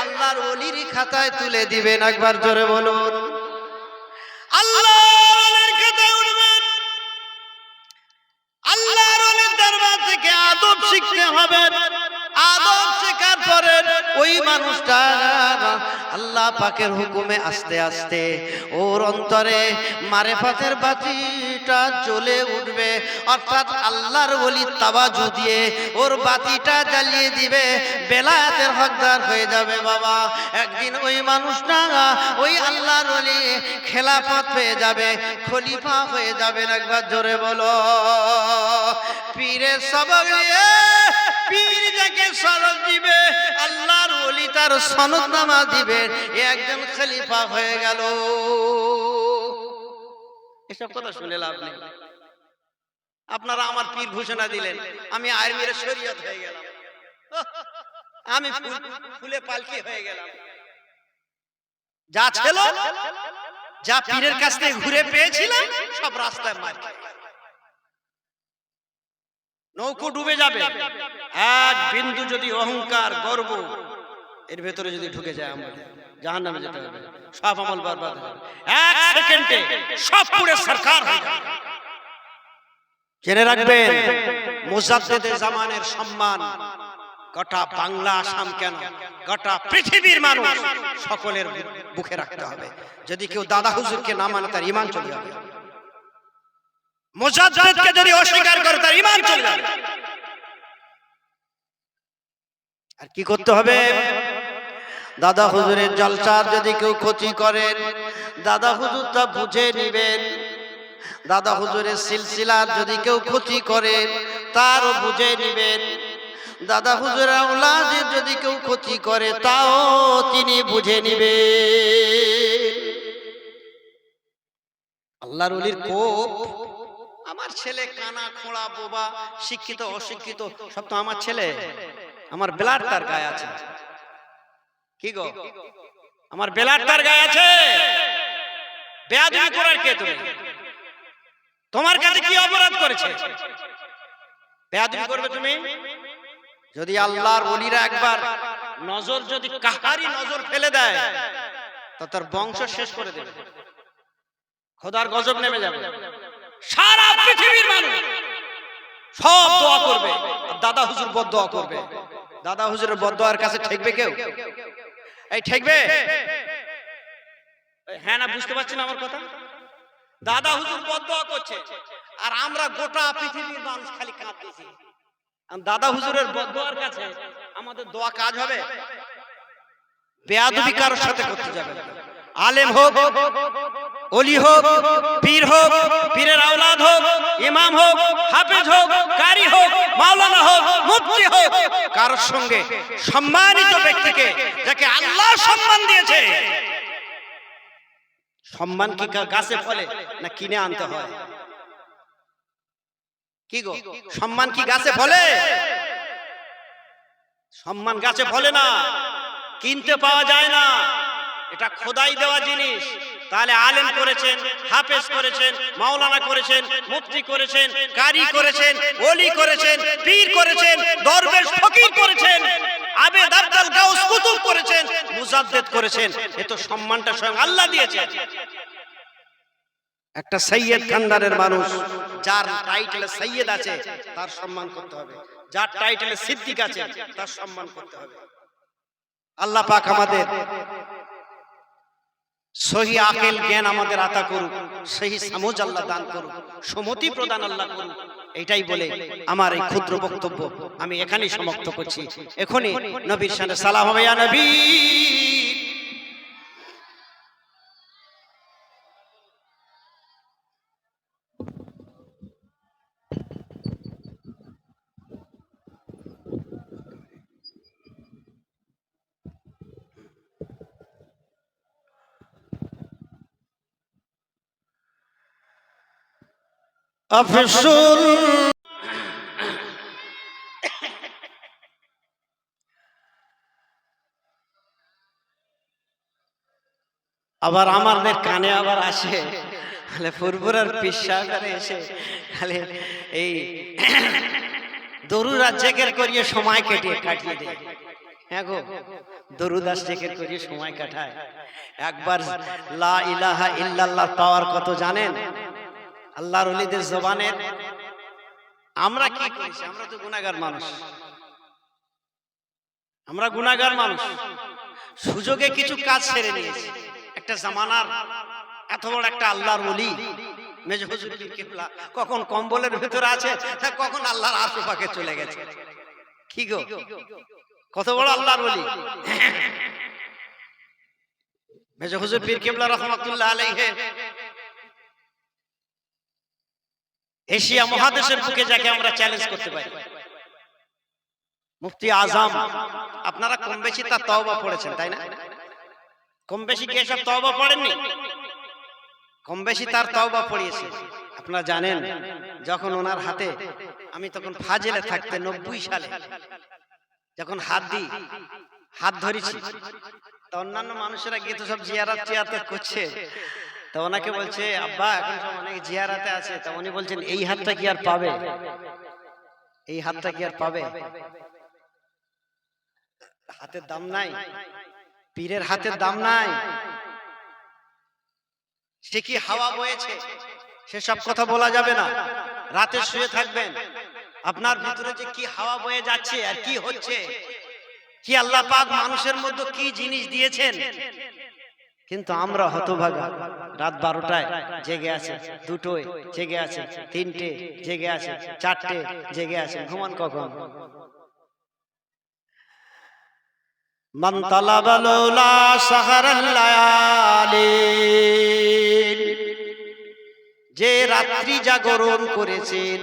আল্লাহর ওলির খাতায় তুলে দিবেন। একবার জোরে বলুন, আল্লাহর ওলির খাতায় উঠবেন। আল্লাহর ওলির দরবার থেকে আদব শিখতে হবে। আদব শেখার পরে ওই মানুষটা আল্লাহ পাকের হুকুমে আস্তে আস্তে ওর অন্তরে মারেফাতের বাতিটা জ্বলে উঠবে, অর্থাৎ আল্লাহর ওলি তাওয়াজু দিয়ে ওর বাতিটা জ্বালিয়ে দিবে, বেলায়েতের হকদার হয়ে যাবে। বাবা একদিন ওই মানুষটা ওই আল্লাহর ওলি খেলাফত পেয়ে যাবে, খলিফা হয়ে যাবে। একবার জোরে বলো। পীরের সবক নিয়ে পীর যাকে সনদ দিবে, আল্লাহর ওলি তার সনদনামা দিবে, এ একজন খলিফা হয়ে গেল। এসব কথা শুনে লাভ নেই। আপনারা আমার পীর ঘোষণা দিলেন, আমি আমিরে শরীয়ত হয়ে গেলাম, আমি ফুলে পালকি হয়ে গেলাম। যা ছিল, যা পীরের কাছ থেকে ঘুরে পেয়েছিলাম, সব রাস্তায় মার খেয়ে নৌকো ডুবে যাবে। এক বিন্দু যদি অহংকার গর্ব এর ভেতরে যদি ঢুকে যায়, আমরা জাহান্নামে যেতে হবে, সব আমল বরবাদ হয়ে যাবে। এক সেকেন্ডে সব পুরো সরকার হয়ে যাবে। জেনে রাখবেন, মুজাদ্দিদে জামানের সম্মান গোটা বাংলা, আসাম কেন গোটা পৃথিবীর মানুষ সকলের বুকে রাখতে হবে। যদি কেউ দাদা হুজুরকে না মানে, তার ঈমান চলে যাবে। মুজাদ্দিদকে যদি অস্বীকার করে, তার ঈমান চলে যাবে। আর কি করতে হবে? দাদা হুজুরের জলসার যদি কেউ ক্ষতি করেন, দাদা হুজুর তা বুঝে নিবেন। দাদা হুজুরের সিলসিলার যদি কেউ ক্ষতি করেন, তারও বুঝে নিবেন। দাদা হুজুরের আওলাদের যদি কেউ ক্ষতি করে, তাও তিনি বুঝে নিবেন। আল্লাহর ওলির কোপ। আমার ছেলে কানা খোঁড়া বোবা, শিক্ষিত অশিক্ষিত সব তো আমার ছেলে, আমার ব্লাড তার গায়ে আছে। কি গো, আমার ব্লাড তার গায়ে আছে। বেয়াদবি করার কে তুমি? তোমার কাছে কি অপরাধ করেছে? বেয়াদবি করবে তুমি? যদি আল্লাহর ওলিরা একবার নজর যদি কাহারি নজর ফেলে দেয়, তো তার বংশ শেষ করে দেবে, খোদার গজব নেমে যাবে। সারা পৃথিবীর মানুষ সব দোয়া করবে, আর দাদা হুজুর বদদোয়া করবে। দাদা হুজুরের বদদোয়ার কাছে ঠেকবে কেউ? এই ঠেকবে? হ্যাঁ না, বুঝতে পারছেন আমার কথা? দাদা হুজুর বদদোয়া করছে, আর আমরা গোটা পৃথিবীর মানুষ খালি কাঁদতেছি। দাদা হুজুরের বদদোয়ার কাছে আমাদের দোয়া কাজ হবে? বেয়াদবি কারোর সাথে করতে যাবে না। আলেম হোক, ওলি হোক, পীর হোক, পীরের আওলাদ হোক, ইমাম হোক, হাফেজ হোক, কারি হোক, মাওলানা হোক, মুফতি হোক, কারোর সঙ্গে সম্মানিত ব্যক্তিকে যাকে আল্লাহ সম্মান দিয়েছে, সম্মান কি গাছে ফলে না কিনে আনতে হয়? কি গো, সম্মান কি গাছে ফলে? সম্মান গাছে ফলে না, কিনতে পাওয়া যায় না, এটা খোদাই দেওয়া জিনিস। তাহলে আলেম করেছেন, হাফেজ করেছেন, মাওলানা করেছেন, মুফতি করেছেন, কারি করেছেন, ওলি করেছেন, পীর করেছেন, দরবেশ ফকির করেছেন, আবেদ আব্দাল গাউস কুতুব করেছেন, মুজাদ্দিদ করেছেন, এ তো সম্মানটা স্বয়ং আল্লাহ দিয়েছেন। একটা সৈয়দ খানদানের মানুষ, যার টাইটেলে সৈয়দ আছে তার সম্মান করতে হবে, যার টাইটেলে সিদ্দিক আছে তার সম্মান করতে হবে। আল্লাহ পাক আমাদের সহি আকেল জ্ঞান আমাদের আতা করুক, সহি সমঝ আল্লাহ দান করুক, সমতি প্রদান আল্লাহ করুক। এটাই বলে আমার এই ক্ষুদ্র বক্তব্য আমি এখানেই সমাপ্ত করছি। এখনই নবীর শানে সালাম হবে, ইয়া নবী। আফসুল আবার আমাদের কানে আবার আসে, ফুরফুরার পিসাকারে এসে খালি এই দরুদ জেকের করিয়ে সময় কাটিয়ে দেয়। হ্যাঁ গো, দরুদ জেকের করিয়ে সময় কাটায়। একবার লা ইলাহা ইল্লাল্লাহ পাওয়ার কত জানেন? আল্লাহর ওলিদের জবানের। আমরা কি করেছি? আমরা তো গুনাহগার মানুষ, আমরা গুনাহগার মানুষ, সুযোগে কিছু কাজ ছেড়ে নিয়েছি। একটা জামানার এত বড় একটা আল্লাহর ওলি মেজ হুজুর পীর কিবলা কখন কম্বলের ভিতরে আছে, কখন আল্লাহর আরশ পাকে চলে গেছে। কি গো, কত বড় আল্লাহর ওলি মেজ হুজুর পীর কিবলা রাহমাতুল্লাহ আলাইহি। এশিয়া মহাদেশের বুকে যাকে আমরা চ্যালেঞ্জ করতে পারি, মুফতি আজম। আপনারা কম বেশি তার তওবা পড়েছেন, তাই না? কম বেশি কি সব তওবা পড়েননি? কম বেশি তার তওবা পড়িয়েছে। আপনারা জানেন, যখন ওনার হাতে, আমি তখন ফাজিলে থাকতে 90 সালে যখন হাত ধরেছি, তা অন্যান্য মানুষেরা গিয়ে তো সব জিয়ারত করছে। তা ওনাকে বলছে, আব্বা এখন সব অনেক জিয়ারাতে আছে। তা উনি বলছেন, এই হাতটা কি আর পাবে? এই হাতটা কি আর পাবে? হাতের দাম নাই, পীরের হাতের দাম নাই। সে কি হাওয়া বয়েছে, সেসব কথা বলা যাবে না। রাতে শুয়ে থাকবেন, আপনার ভিতরে যে কি হাওয়া বয়ে যাচ্ছে আর কি হচ্ছে, কি আল্লাহ পাক মানুষের মধ্যে কি জিনিস দিয়েছেন। কিন্তু আমরা হতভাগা, রাত 12টায় জেগে আছে, 2টোয় জেগে আছে, 3টে জেগে আছে, 4টে জেগে আছে। ঘুমান কখন? মান তালাবাল উলা সাহারাল লায়ালি, যে রাত্রি জাগরণ করেছেন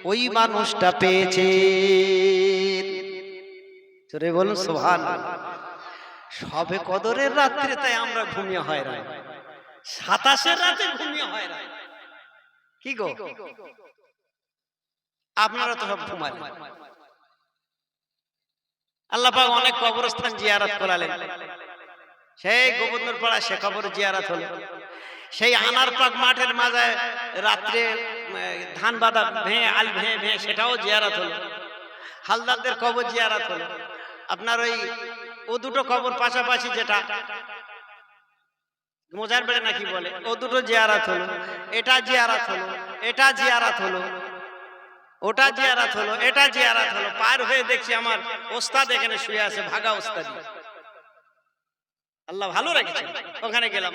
ওই মানুষটা পেয়েছেন। জোরে বলুন সুবহানাল্লাহ। সবে কদরের রাত্রে তাই আমরা ঘুমিয়ে হয় না, 27 রাতে ঘুমিয়ে হয় না। কি গো, আপনারা তো সব ঘুমালেন। আল্লাহ পাক অনেক কবরস্থান জিয়ারত করালেন। সেই গোবিন্দর পাড়া সে কবর জিয়ারত হলো। সেই আনার পাক মাঠের মাঝে রাত্রে ধান বাঁধা আল ভেঙে সেটাও জিয়ারত হলো। হালদারদের কবর জিয়ারত হলো। আপনার ওই ও দুটো কবর পাশাপাশি, যেটা মোজার বেড়ে নাকি বলে, ও দুটো জিয়ারাত হলো, এটা জিয়ারাত হলো, এটা জিয়ারাত হলো, ওটা জিয়ারাত হলো, এটা জিয়ারাত হলো। পার হয়ে দেখছি আমার ওস্তাদ এখানে শুয়ে আছে, ভাগা ওস্তাদ। আল্লাহ ভালো রেখেছেন। ওখানে গেলাম,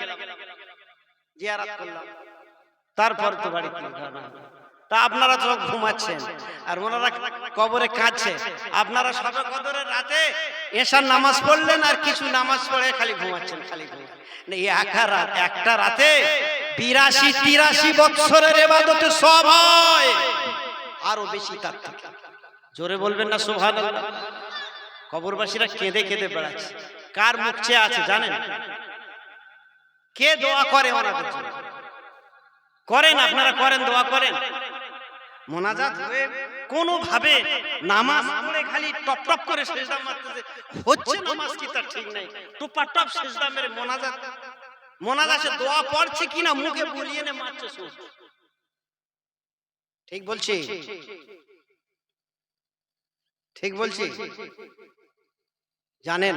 জিয়ারাত করলাম, তারপর তো বাড়িতে তা আপনারা তো ঘুমাচ্ছেন আর ওনারা কবরে কাঁদছে। আপনারা সবে কদরের রাতে এশার নামাজ পড়লেন আর কিছু নামাজ পড়ে খালি ঘুমাচ্ছেন, খালি ঘুমাচ্ছেন। একটা রাতে 82-83 বছরের ইবাদতে সব হয়, আরো বেশি তার থেকে। জোরে বলবেন না সুবহানাল্লাহ। কবরবাসীরা কেঁদে কেঁদে বেড়াচ্ছে। কার মুখ চেয়ে আছে জানেন? কে দোয়া করে ওনাদের জন্য? করেন আপনারা, করেন, দোয়া করেন। মোনাজাত হয়ে কোনো ভাবে নামাজ পড়ে খালি টপ টপ করে সেজদা মারতেছে, হচ্ছে নামাজ কি তার ঠিক নাই, টপ টপ সেজদা মেরে মোনাজাতে দোয়া পড়ছে কিনা মুখে বলিয়ে নে মারছে। ঠিক বলছি? ঠিক বলছি? জানেন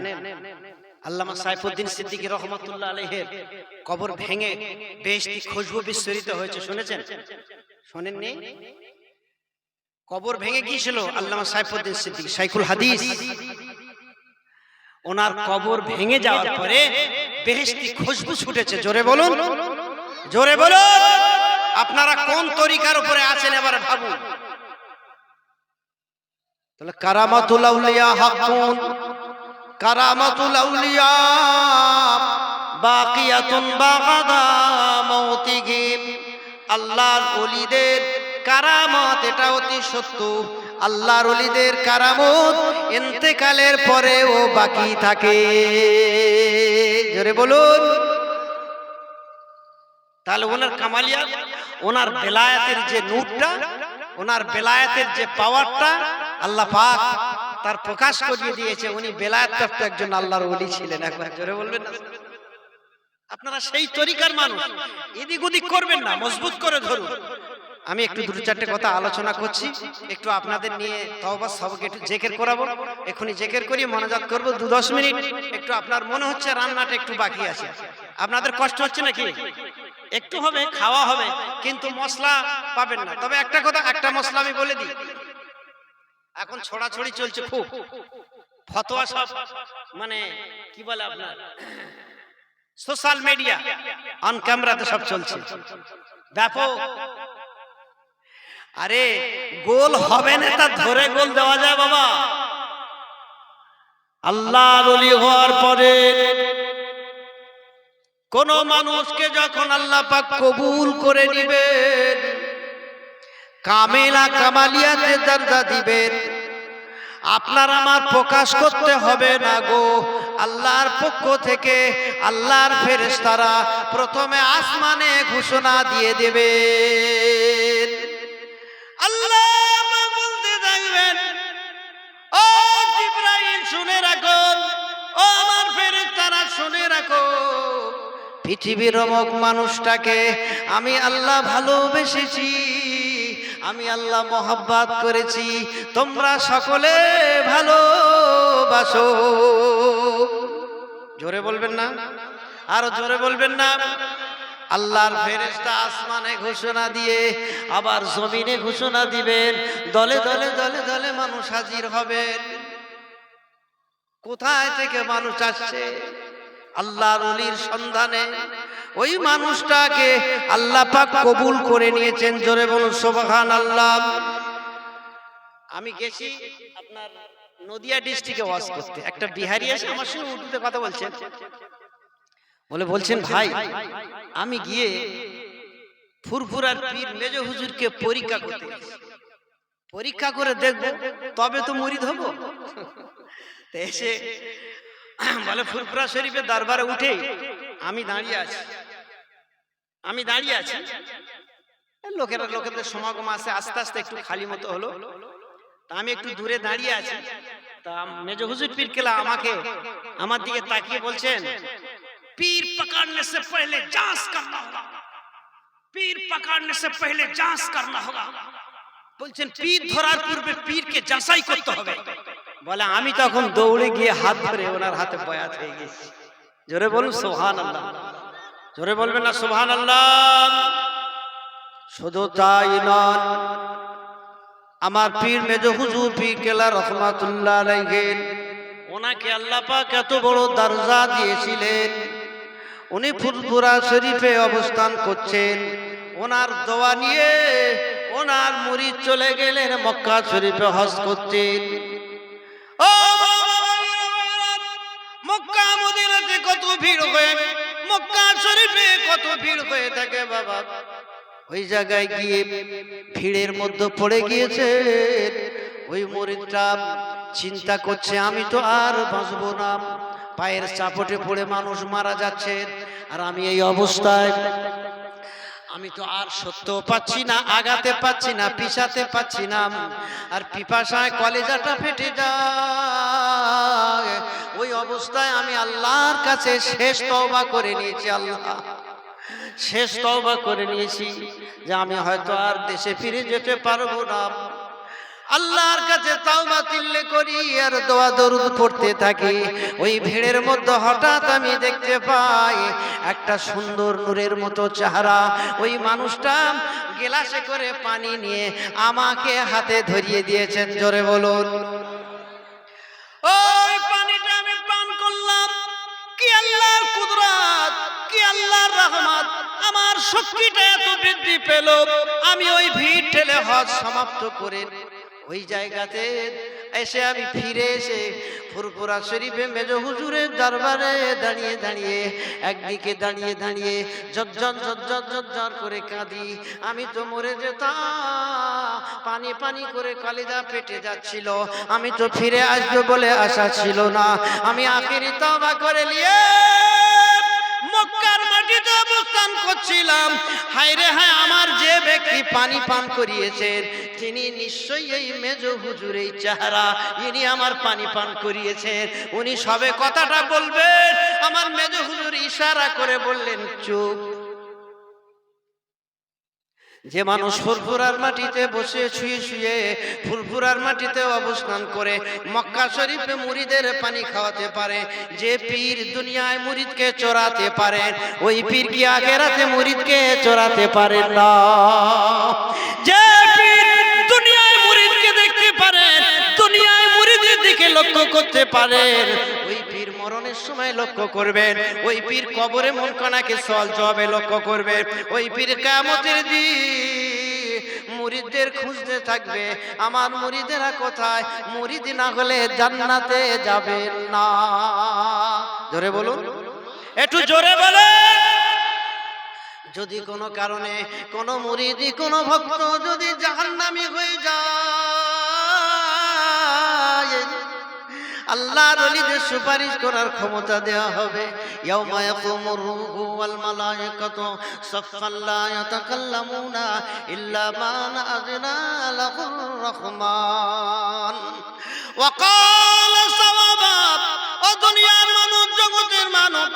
আল্লামা সাইফুদ্দিন সিদ্দিকী রহমাতুল্লাহ আলাইহির কবর ভেঙে বেহেশতি খুশবু বিস্তারিত হয়েছে, শুনেছেন? শোনেননি? কবর ভেঙে গিয়েছিল আল্লামা সাইফুদ্দিন সিদ্দিকী শাইখুল হাদিস। ওনার কবর ভেঙে যাওয়ার পরে বেহেশতি খুশবু ছুটেছে। জোরে বলুন, জোরে বলুন। আপনারা কোন তরিকার উপরে আছেন এবার ভাবুন। তাহলে কারামাতুল আউলিয়া হাক্কুন, কারামাতুল আউলিয়া বাকিয়াতুন বা'দা মাউতিহিম। আল্লাহর ওলিদের কারামত এটা অতি সত্য। আল্লাহর ওলিদের কারামত ইন্তেকালের পরেও বাকি থাকে। জোরে বলুন। তাহলে ওনার কামালিয়াত, ওনার বেলায়েতের যে নূরটা, ওনার বেলায়েতের যে পাওয়ারটা আল্লাহ পাক তার প্রকাশ করিয়ে দিয়েছে। উনি বেলায়েতপ্রাপ্ত একজন আল্লাহর ওলি ছিলেন। একবার জোরে বলবেন না? আপনারা সেই তরিকার মানুষ, এদিক ওদিক করবেন না, মজবুত করে ধরুন। আমি একটু দুটো চারটে কথা আলোচনা করছি, একটু আপনাদের নিয়ে তওবা সবকে একটু জিকির করাবো। এখনই জিকির করি, মোনাজাত করব 2-10 মিনিট। একটু আপনার মনে হচ্ছে রান্নাটা একটু বাকি আছে, আপনাদের কষ্ট হচ্ছে নাকি? একটু হবে, খাওয়া হবে, কিন্তু মশলা পাবেন না। তবে একটা কথা, একটা মশলা আমি বলে দিই, এখন ছড়াছড়ি চলছে খুব, ফতোয়া সব মানে কি বলে আপনার সোশ্যাল মিডিয়া, অন ক্যামেরাতে সব চলছে ব্যাপক। আরে গোল হবে না তা ধরে গোল দেওয়া যায় বাবা। আল্লাহর ওলি হওয়ার পরে কোন মানুষকে যখন আল্লাহ পাক কবুল করে নেবেন, কামেলা কামালিয়াতে দরজা দিবেন, আপনার আমার প্রকাশ করতে হবে না গো। আল্লাহর পক্ষ থেকে আল্লাহর ফেরেশতারা প্রথমে আসমানে ঘোষণা দিয়ে দেবেন। আল্লাহ বলতে থাকবেন, ও জিবরাইল শুনে রাখো, ও আমার ফেরেশতারা শুনে রাখো, পৃথিবীর অমুক মানুষটাকে আমি আল্লাহ ভালোবেসেছি, আমি আল্লাহ মহব্বত করেছি, তোমরা সকলে ভালোবাসো। জোরে বলবেন না? আরো জোরে বলবেন না? আল্লাহর ফেরেশতা আসমানে ঘোষণা দিয়ে আবার জমিনে ঘোষণা দিবেন, দলে দলে দলে দলে মানুষ হাজির হবেন। কোথায় থেকে মানুষ আসছে? আল্লাহর ওলির সন্ধানে। ওই মানুষটাকে আল্লাহ পাক কবুল করে নিয়েছেন। জোরে বলুন সুবহানাল্লাহ। আমি গেছি আপনার নদিয়া ডিস্ট্রিক্টে ওয়াজ করতে, একটা বিহারি এসে আমার সঙ্গে উর্দুতে কথা বলছেন, বলছেন ভাই আমি গিয়ে ফুরফুরার পীর মেজো হুজুরকে পরীক্ষা করতে গেছি, পরীক্ষা করে দেখবো তবে তো মুরিদ হব। এসে বলে ফুরফুরা শরীফের দরবারে উঠে আমি দাঁড়িয়ে আছি, লোকেদের সমাগম আছে, আস্তে আস্তে একটু খালি মতো হলো, তা আমি একটু দূরে দাঁড়িয়ে আছি। তা মেজো হুজুর পীর কেলা আমাকে আমার দিকে তাকিয়ে বলছেন, पीर पकड़ने से पहले जांच करना होगा, पीर पकड़ने से पहले जांच करना होगा। বলছেন পীর ধরার পূর্বে পীরকে যাচাই করতে হবে। বলে আমি তখন দৌড়ে গিয়ে হাত ধরে ওনার হাতে বয়াত হয়ে গেছি। জোরে বলুন সুবহানাল্লাহ। জোরে বলবেন না সুবহানাল্লাহ। শুধু তাই নয়, আমার পীর মেজো হুজুর পীর কেবলা রহমাতুল্লাহ আলাইহি, ওনাকে আল্লাহ পাক এত বড় দরজা দিয়েছিলেন। উনি ফুরফুরা শরীফে অবস্থান করছেন, ওনার দোয়া নিয়ে ওনার মুরিদ চলে গেলেন মক্কা শরীফে হজ করতেন। ও মক্কা মদিনাতে কত ভিড় হয়ে, মক্কা শরীফে কত ভিড় হয়ে থাকে বাবা। ওই জায়গায় গিয়ে ভিড়ের মধ্যে পড়ে গিয়েছে। ওই মুরিদটা চিন্তা করছে, আমি তো আর বাঁচবো না, পায়ের চাপটে পড়ে মানুষ মারা যাচ্ছে, আর আমি এই অবস্থায়, আমি তো আর সত্য পাচ্ছি না, আগাতে পাচ্ছি না, পিছাতে পাচ্ছি না, আর পিপাসায় কলেজাটা ফেটে যায়। ওই অবস্থায় আমি আল্লাহর কাছে শেষ তওবা করে নিয়েছি, আল্লাহ শেষ তওবা করে নিয়েছি যে আমি হয়তো আর দেশে ফিরে যেতে পারবো না। আল্লাহর কাছে তাওবা তিল্লে করি আর দোয়া দরুদ পড়তে থাকি। ওই ভিড়ের মধ্যে হঠাৎ আমি দেখতে পাই একটা সুন্দর নূরের মতো চেহারা। ওই মানুষটা গ্লাসে করে পানি নিয়ে আমাকে হাতে ধরিয়ে দিয়েছেন। জোরে বলুন। ওই পানিটা আমি পান করলাম। কি আল্লাহর কুদরত, কি আল্লাহর রহমত, আমার শক্তিটা এত বৃদ্ধি পেল। আমি ওই ভিড় ঠেলে হজ সমাপ্ত করে ওই জায়গাতে এসে আমি ফিরে এসে ফুরফুরা শরীফে মেজো হুজুরের দরবারে দাঁড়িয়ে দাঁড়িয়ে, একদিকে দাঁড়িয়ে দাঁড়িয়ে ঝরঝর ঝরঝর ঝরঝর করে কাঁদি। আমি তো মরে যেতাম, পানি পানি করে কলিজা পেটে যাচ্ছিল। আমি তো ফিরে আসবো বলে আশা ছিল না। আমি আখিরি তওবা করে নিয়ে মক্কার মাটিতে অবস্থান করছিলাম। হায় রে হায়, আমার যে ব্যক্তি পানি পান করিয়েছেন তিনি নিশ্চয়ই এই মেজো হুজুর, এই চেহারা, ইনি আমার পানি পান করিয়েছেন। উনি সবে কথাটা বলবেন, আমার মেজো হুজুর ইশারা করে বললেন চুপ। যে মানুষ ফুরফুরার মাটিতে বসে শুয়ে শুয়ে ফুরফুরার মাটিতে অবস্থান করে মক্কা শরীফে মুরিদের পানি খাওয়াতে পারে, যে পীর দুনিয়ায় মুরিদকে চোরাতে পারেন, ওই পীর কি আখিরাতে মুরিদকে চোরাতে পারেন না। যে পীর দুনিয়ায় মুরিদকে দেখতে পারেন, দুনিয়ায় মুরিদের দিকে লক্ষ্য করতে পারেন, ওই পীর মরণের সময় লক্ষ্য করবেন, ওই পীর কবরে মুনকানাকে সওয়াল জবাবে লক্ষ্য করবেন, ওই পীর কিয়ামতের দিন মুরিদদের খুঁজতে থাকবে, আমার মুরিদেরা কোথায়, মুরিদ না হলে জান্নাতে যাবে না। জোরে বলুন, একটু জোরে বলেন। যদি কোনো কারণে কোনো মুরিদি, কোনো ভক্ত যদি জাহান্নামী হয়ে যায়, আল্লাহর ওলিদের সুপারিশ করার ক্ষমতা দেওয়া হবে। ইয়াউমা ইয়াকুমুর রূহু ওয়াল মালায়েকাতু সাফফান লা ইয়াতাকাল্লামুনা ইল্লা মান আযনা লাহুর রহমান ওয়া ক্বালা সাওয়াবা। ও দুনিয়ার মানুষ, জগতের মানুষ,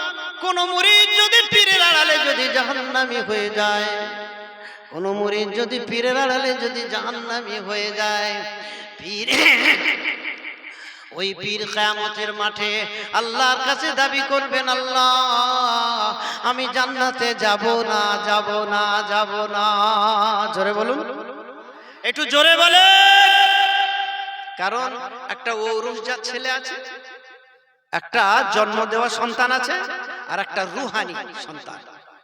কোন মুরিদ যদি পীরের আড়ালে যদি জাহান্নামী হয়ে যায়, কোন মুরিদ যদি পীরের আড়ালে যদি জাহান্নামী হয়ে যায়, পীর ওই পীর কিয়ামতের মাঠে আল্লাহর কাছে দাবি করবেন, আল্লাহ আমি জান্নাতে যাব না, যাব না, যাব না। জোরে বলুন, একটু জোরে বলেন। কারণ একটা ঔরসজাত ছেলে আছে, একটা জন্ম দেওয়া সন্তান আছে, আর একটা রুহানি সন্তান।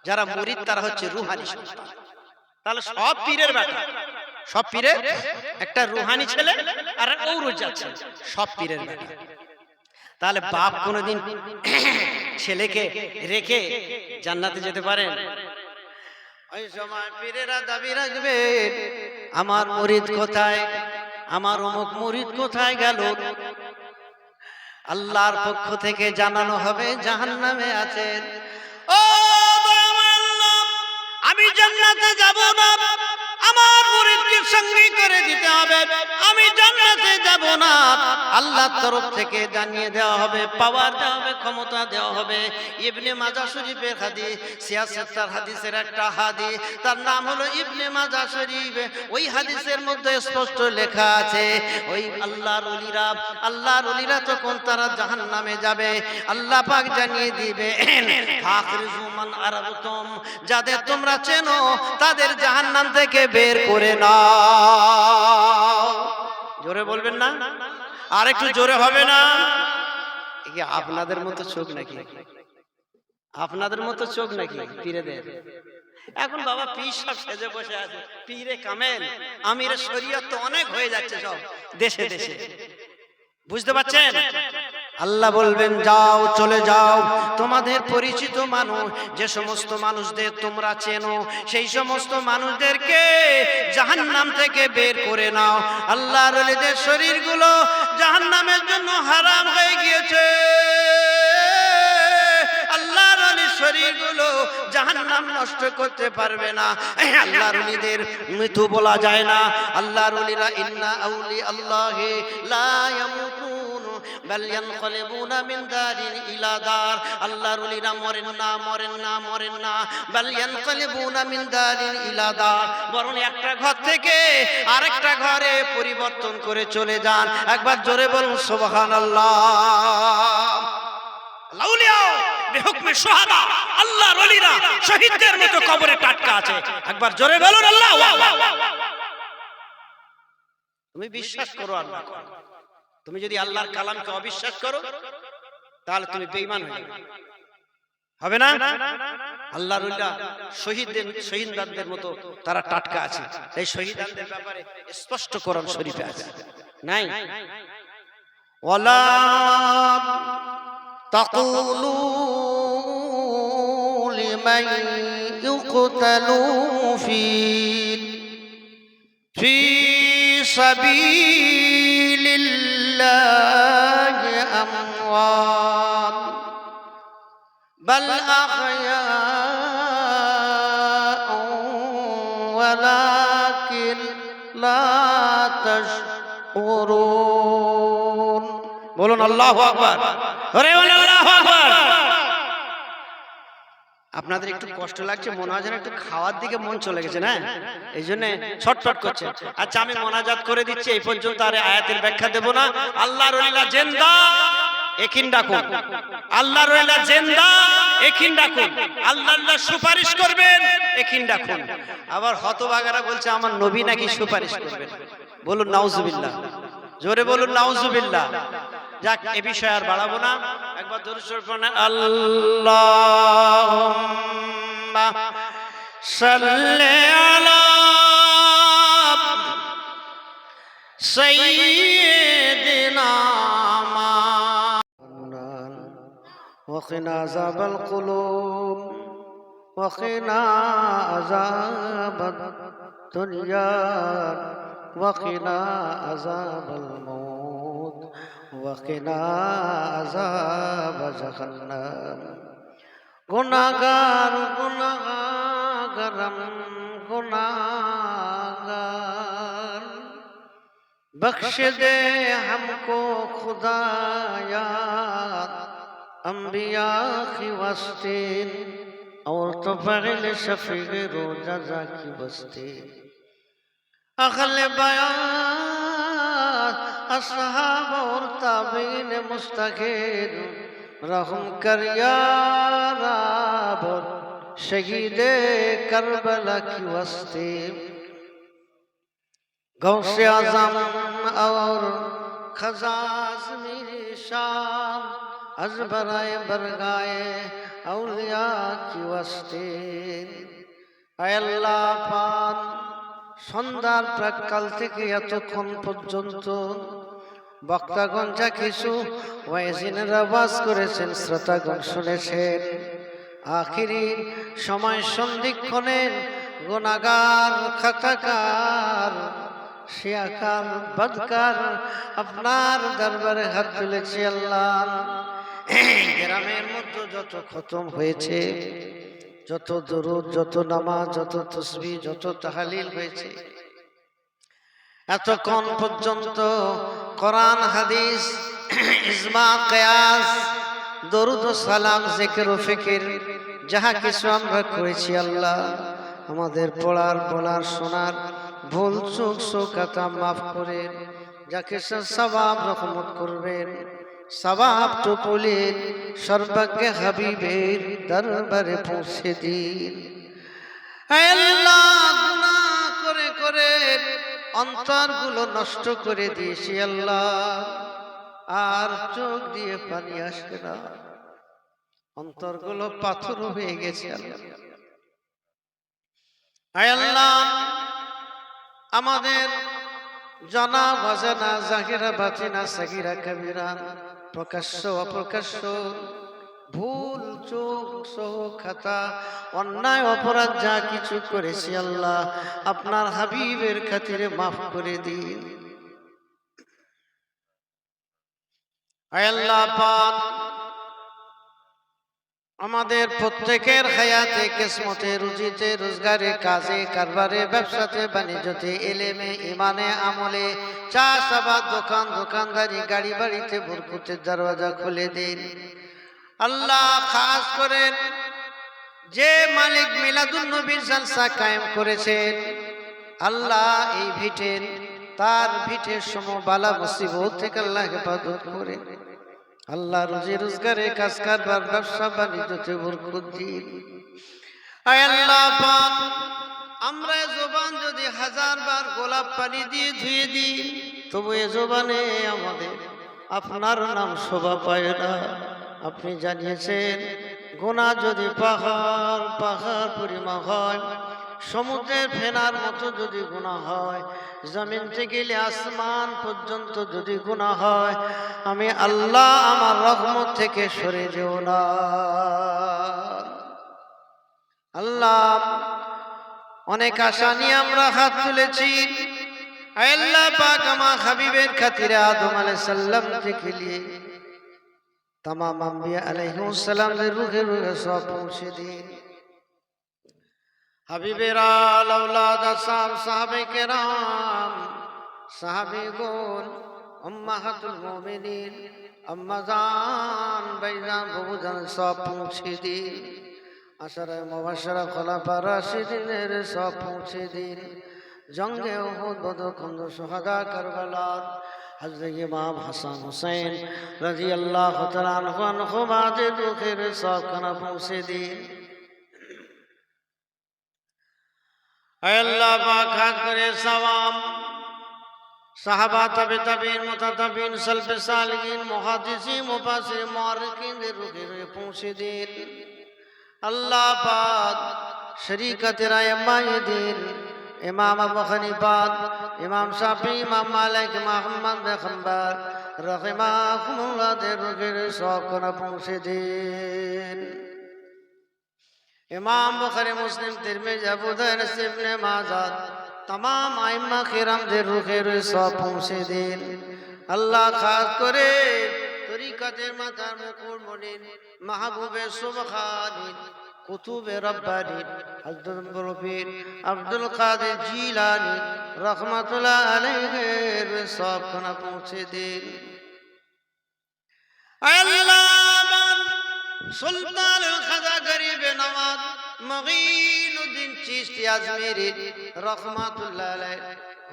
যারা মুরিদ তারা হচ্ছে রুহানি সন্তান। তাহলে সব পীরের বেটা, সব পীরের একটা রুহানি ছেলে আর ঔরসজাত ছেলে, সব পীরের বেটা। তাহলে বাপ কোনোদিন ছেলেকে রেখে জান্নাতে যেতে পারেন? ওই সময় পীরেরা দাবি রাখবে, আমার মুরিদ কোথায়, আমার অমুক মুরিদ কোথায় গেল? আল্লাহর পক্ষ থেকে জানানো হবে জাহান্নামে আছেন। ও দয়াময় আল্লাহ, আমি জান্নাতে যাব না, আমার মুরিদকে আমাকে সঙ্গী করে দিতে হবে, আমি জান্নাতে যাব না। আল্লাহর তরফ থেকে জানিয়ে দেওয়া হবে, পাওয়ার দেওয়া হবে, ক্ষমতা দেওয়া হবে। ইবনে মাজাহ শরীফের হাদিস, সিয়াসাত্তার হাদিসের একটা হাদিস, তার নাম হলো ইবনে মাজাহ শরীফ। ওই হাদিসের মধ্যে স্পষ্ট লেখা আছে, ওই আল্লাহর ওলিরা তখন তারা জাহান্নামে যাবে, আল্লাহ পাক জানিয়ে দিবে, ফাখরিজু মান আরাবতুম, যাদের তোমরা চেনো তাদের জাহান্নাম থেকে বের করে নাও। জোরে বলবেন না? আর একটু জোরে হবে না? কি আপনাদের মতো চোখ নাকি? আপনাদের মতো চোখ নাকি পীরেদের? এখন বাবা পীর সব সেজে বসে আছে, পীরে কামেল, আমিরে শরীয়ত তো অনেক হয়ে যাচ্ছে সব দেশে দেশে, বুঝতে পারছেন? আল্লাহ বলবেন যাও, চলে যাও, তোমাদের পরিচিত মানুষ, যে সমস্ত মানুষদের তোমরা চেনো, সেই সমস্ত মানুষদেরকে জাহান্নাম থেকে বের করে নাও। আল্লাহর ওলিদের শরীরগুলো জাহান্নামের জন্য হারাম হয়ে গিয়েছে। আল্লাহর ওলির শরীরগুলো জাহান্নাম নষ্ট করতে পারবে না। আল্লাহর ওলিদের মৃত্যু বলা যায় না। আল্লাহর ওলিরা ইন্না আউলি আল্লাহি লা ইয়ামুতুন বাল ইয়ানকালিবুনা মিন দারিন ইলা দার। আল্লাহর ওলিরা মরেন না, বাল ইয়ানকালিবুনা মিন দারিন ইলা দার, বরং একটা ঘর থেকে আরেকটা ঘরে পরিবর্তন করে চলে যান। একবার জোরে বলুন সুবহানাল্লাহ। লাউলিয়া বিহুকমে শুহাদা, আল্লাহর ওলিরা শহীদদের মতো কবরে টাটকা আছে। একবার জোরে বলুন আল্লাহু আকবার। তুমি বিশ্বাস করো আল্লাহ, তুমি যদি আল্লাহর কালামকে অবিশ্বাস করো তাহলে তুমি বেঈমান হবে না? আল্লাহর ওলিরা শহীদদের মতো তারা টাটকা আছে। এই শহীদদের ব্যাপারে স্পষ্ট কোরআন শরীফে আছে, নাই? ওয়ালা তাকুলু লিমান ইউকতালু ফি সাবিলিল্লাহি আমওয়াত বাল আহয়াউ ওয়ালাকিন লা তাশউরুন। বলুন আল্লাহু আকবার। আরে আল্লাহু আকবার। আপনাদের একটু কষ্ট লাগছে, মনে হয় যেন একটু খাওয়ার দিকে মন চলে গেছে না, এই জন্য ছটফট করছে। আচ্ছা আমি মোনাজাত করে দিচ্ছি, এই পর্যন্ত আর আয়াতের ব্যাখ্যা দেব না। আল্লাহর ওলিরা জিন্দা, একিন ডাকুন। আল্লাহর ওলিরা জিন্দা, একিন ডাকুন। আল্লাহ সুপারিশ করবেন, একিন ডাকুন। আবার হতভাগারা বলছে আমার নবী নাকি সুপারিশ করবেন। বলুন নাউজুবিল্লাহ, জোরে বলুন নাউজুবিল্লাহ। যাক, এ বিষয় আর বাড়াবো না। একবার দরুদ শরীফ পড়েন, আল্লাহুম্মা সাল্লি আলা সাইয়্যিদিনা ওয়া কিনা আযাবাল কুলুব ওয়া কিনা আযাবাদ দুনিয়া ওয়া কিনা আযাবাল মাউত ওয়াকিনা আযাব জাহান্নাম। গুনাহগার गुनाहगार बख्श दे हमको खुदाया अंबिया की वस्ती और तो फगल शफीक रोजा की बस्ती अखल बयान असहाब और ताबीन मुस्तकीर रहम कर या रब शहीद करबला की वस्ती गौसे आजम और खजाज मेरी शाम अजबराए बरगाए औलिया की वस्ती আল্লাহ পাক সন্ধ্যার প্রাক্কাল থেকে এতক্ষণ পর্যন্ত বক্তাগণ যা কিছু ওয়াইজিনের আওয়াজ করেছেন শ্রোতাগণ শুনেছেন, আখিরি সময় সন্ধিক্ষণে গুনাহগার খাতাকার শিয়াকার বদকার আপনার দরবারে হাত তুলেছি। আল্লাহ গ্রামের মধ্যে যত খতম হয়েছে, যত দরুদ, যত নামাজ, যত তাসবিহ, যত তাহলিল হয়েছে, এতক্ষণ পর্যন্ত কোরআন হাদিস ইজমা কিয়াস দরুদ ও সালাম জিকির ও ফিকির যাহা কিছু আমরা করেছি আল্লাহ আমাদের পড়ার বলার শোনার ভুল চুক শোকাতা মাফ করে যাকে সওয়াব রহমত করবেন সওয়াব তো বলেন সর্বজ্ঞ হাবিবের দরবারে পৌঁছে দিন। হে আল্লাহ, গুনাহ করে করে অন্তরগুলো নষ্ট করে দিয়েছি আল্লাহ, আর চোখ দিয়ে পানি আসে না, অন্তরগুলো পাথর হয়ে গেছে আল্লাহ। হে আল্লাহ, আমাদের জানা অজানা জাহিরা বাতিনা সাগিরা কবিরা প্রকাশ্য অপ্রকাশ্য ভুল চোখ সহ খাতা অন্যায় অপরাধ যা কিছু করেছি আল্লাহ আপনার হাবিবের খাতিরে মাফ করে দিন। আয় আল্লাহ পাক, আমাদের প্রত্যেকের হায়াতে কিসমতে রুজিতে রোজগারে কাজে কারবারে ব্যবসাতে বাণিজ্যতে এলেমে ইমানে আমলে চাষাবাদ দোকান দোকানদারি গাড়ি বাড়িতে বরকতের দরওয়াজা খুলে দিন আল্লাহ। খাস করে যে মালিক মিলাদুন নবীর জালসা কায়েম করেছেন আল্লাহ, এই ভিটের তার ভিটের সমবালা মুসিবত থেকে আল্লাহ হেফাজত করে আল্লাহ রুজি রোজগারে কাজ কারবার ব্যবসা বাণিজ্যতে বরকত দিন। আয় আল্লাহ পাক, আমরা জবান যদি 1000 বার গোলাপ পানি দিয়ে ধুয়ে দিই তবু এ জবানে আমাদের আপনার নাম শোভা পায় না। আপনি জানিয়েছেন গুনাহ যদি পাহাড় পাহাড় পরিমাণ হয়, সমুদ্রের ফেনার মতো যদি গুনাহ হয়, জমিন থেকে আসমান পর্যন্ত যদি গুনাহ হয়, আমি আল্লাহ আমার রহমত থেকে সরে যেও না আল্লাহ। অনেক আশা নিয়ে আমরা হাত তুলেছি, আল্লাহ পাক আমার হাবিবের খাতিরে আদম আলাইহিস সালাম থেকে নিয়ে तमाम अंबिया अलैहिस्सलाम के रूहे रूहे सब पहुँचे दिए। हबीबेरा औलाद साहब साहबे केराम साहबे गोल उम्महातुल मोमिनीन अम्मा जान भाईजान बुजुर्ग सब पहुँचे दिए। अशरा मुबशरा खुलाफा राशिदीन सब पहुँचे दिए। जंगे उहुद बदर खंद शुहदा करबला हज़रत इमाम हसन हुसैन रजी अल्लाह तआला अन्हु बाजे दुखेर सब कना पहुँचे दिए। अल्लाह पाक खास करे सवाम साहबा तबे तबीन मुततबीन सल्फ सालिहीन मुहद्दिसीन मुफस्सिर मुअर्रिखीन दे रुखे पहुँचे दिए। अल्लाह पाक शरीकत रायमाए दिन इमाम अबू हनीफा इमाम शाफी इमाम मालिक इमाम अहमद बिन हंबल रहमहुल्लाह दे रुखे सब कना पहुँचे दिन। इमाम बुखारी मुस्लिम तिरमिज़ी अबू दाऊद इब्न माजा तमाम आइम्मा किराम दे रुखे सब पहुँचे दिन। अल्लाह खास करे तरीक़ाते मातार मुकुर मुनीर महबूबे सुबहानी कुतुबे रब्बानी हज़रत मुरब्बीर अब्दुल कादिर जीलानी रहमतुल्लाह अलैहि सब कना पहुँचे दिन। अल्लाह सुल्तान खाजा गरीब नवाज मगीनुद्दीन चिश्ती अजमेरी रहमतुल्लाह अलैहि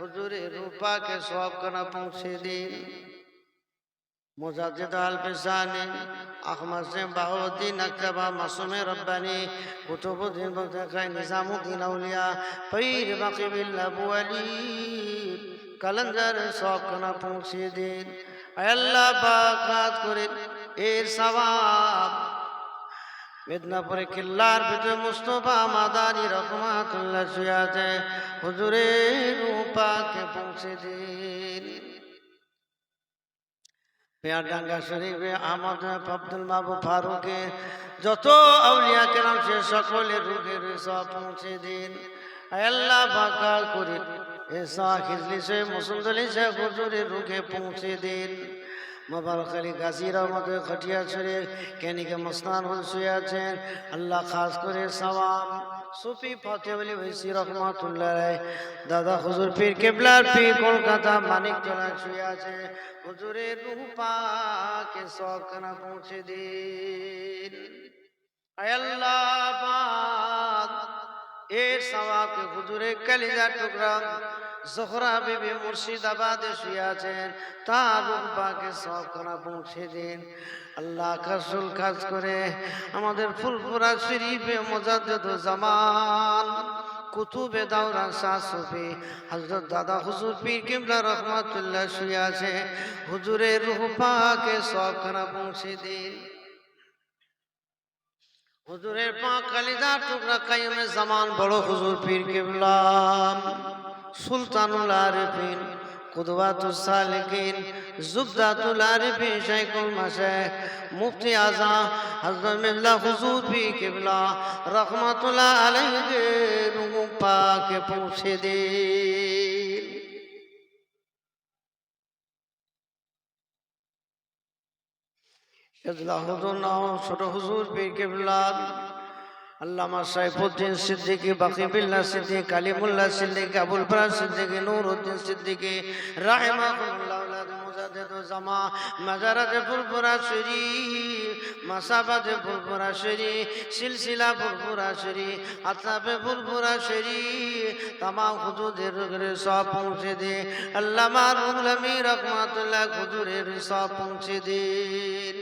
हुजूर रूपा के सब कना पहुँचे दिन। मुजाद्दिद अल-फिसानी अहमद से बहाउद्दीन अक्तबा मासूम रब्बानी कुतुबुद्दीन बख्तियार निजामुद्दीन औलिया पीर बाकी बिल्ला अबू अली कलंदर सब कना पहुँचे दिन। अल्लाह पाक खास करे एर सवाब मिदनापुरे किल्लार बिदे मुस्तफा मादानी रहमतुल्लाह सुयाते हुजूरे रूपा के पहुँचे दिन। प्यारडांगा शरीफे अहमद अब्दुल महबूब फारूके যত আউলিয়া কেরাম সে সকলে রুখে সব পৌঁছে দিন। আল্লাহ পাক করে এসা খিজলিসে মুসলদলিসে হুজুরে রুখে পৌঁছে দিন। मुबारक अली गाजी रहमत खटिया छड़े कहने के मस्तान हो सुया आल्लाह खास करे सवाब সুফি ফতেহলি ওয়াইসি রহমাতুল্লাহ আলাইহি দাদা হুজুর পীর কেবলার পীর কলকাতা মানিকতলা শুয়ে আছে। হুজুরের রূহ পাকে সবখানা পৌঁছে দিন। আয় আল্লাহ পাক এর সওয়াবকে হুজুরের কলিজার টুকরা জোহরা বিবি মুর্শিদাবাদে শুয়ে আছেন, তার রূহ পাকে সবখানা পৌঁছে দিন। আল্লাহ কাসুল কাজ করে আমাদের ফুলপুরা শরীফে মুজাদ্দিদুল জামান কুতুবে দাওরা শাহ সুফি হযরত দাদা হুজুর পীর কিবলা রহমাতুল্লাহ শুয়ে আছে। হুজুরের রূহ পাকে সবখানা পৌঁছে দিন। হুজুরের পাক কালিজার টুকরা কাইয়ুমে জামান বড় হুজুর পীর কিবলা সুলতানুল আরিফিন কুদওয়াতুস সালিকিন জুবদাতুল আরিফিন শাইখুল মাশায়েখ মুফতি আযম হযরত মিল্লা হুজুর পীর কিবলা রাহমাতুল্লাহ আলাইহি রূহ পাকে পৌঁছে দিন। এজলা হুজুর নাম ছোট হুজুর পীর কিবলা আল্লামা সাইফুদ্দিন সিদ্দিকী, বাকিবিল্লাহ সিদ্দিকী, কালিমুল্লাহ সিদ্দিকী, আবুল ফরাজ সিদ্দিকী, নূরউদ্দিন সিদ্দিকী রাহিমাহুল্লাহ মুজাদ্দিদুল জামা মাজারাতে ফুলপুরা শরীফ, মাসাবাতে ফুলপুরা শরীফ, সিলসিলা ফুলপুরা শরীফ, আতরাফে ফুলপুরা শরীফ তামাম হুজুরের রুহে সব পৌঁছে দে। আল্লামা রুহুল আমিন রহমাতুল্লাহ হুজুরের সব পৌঁছে দিন।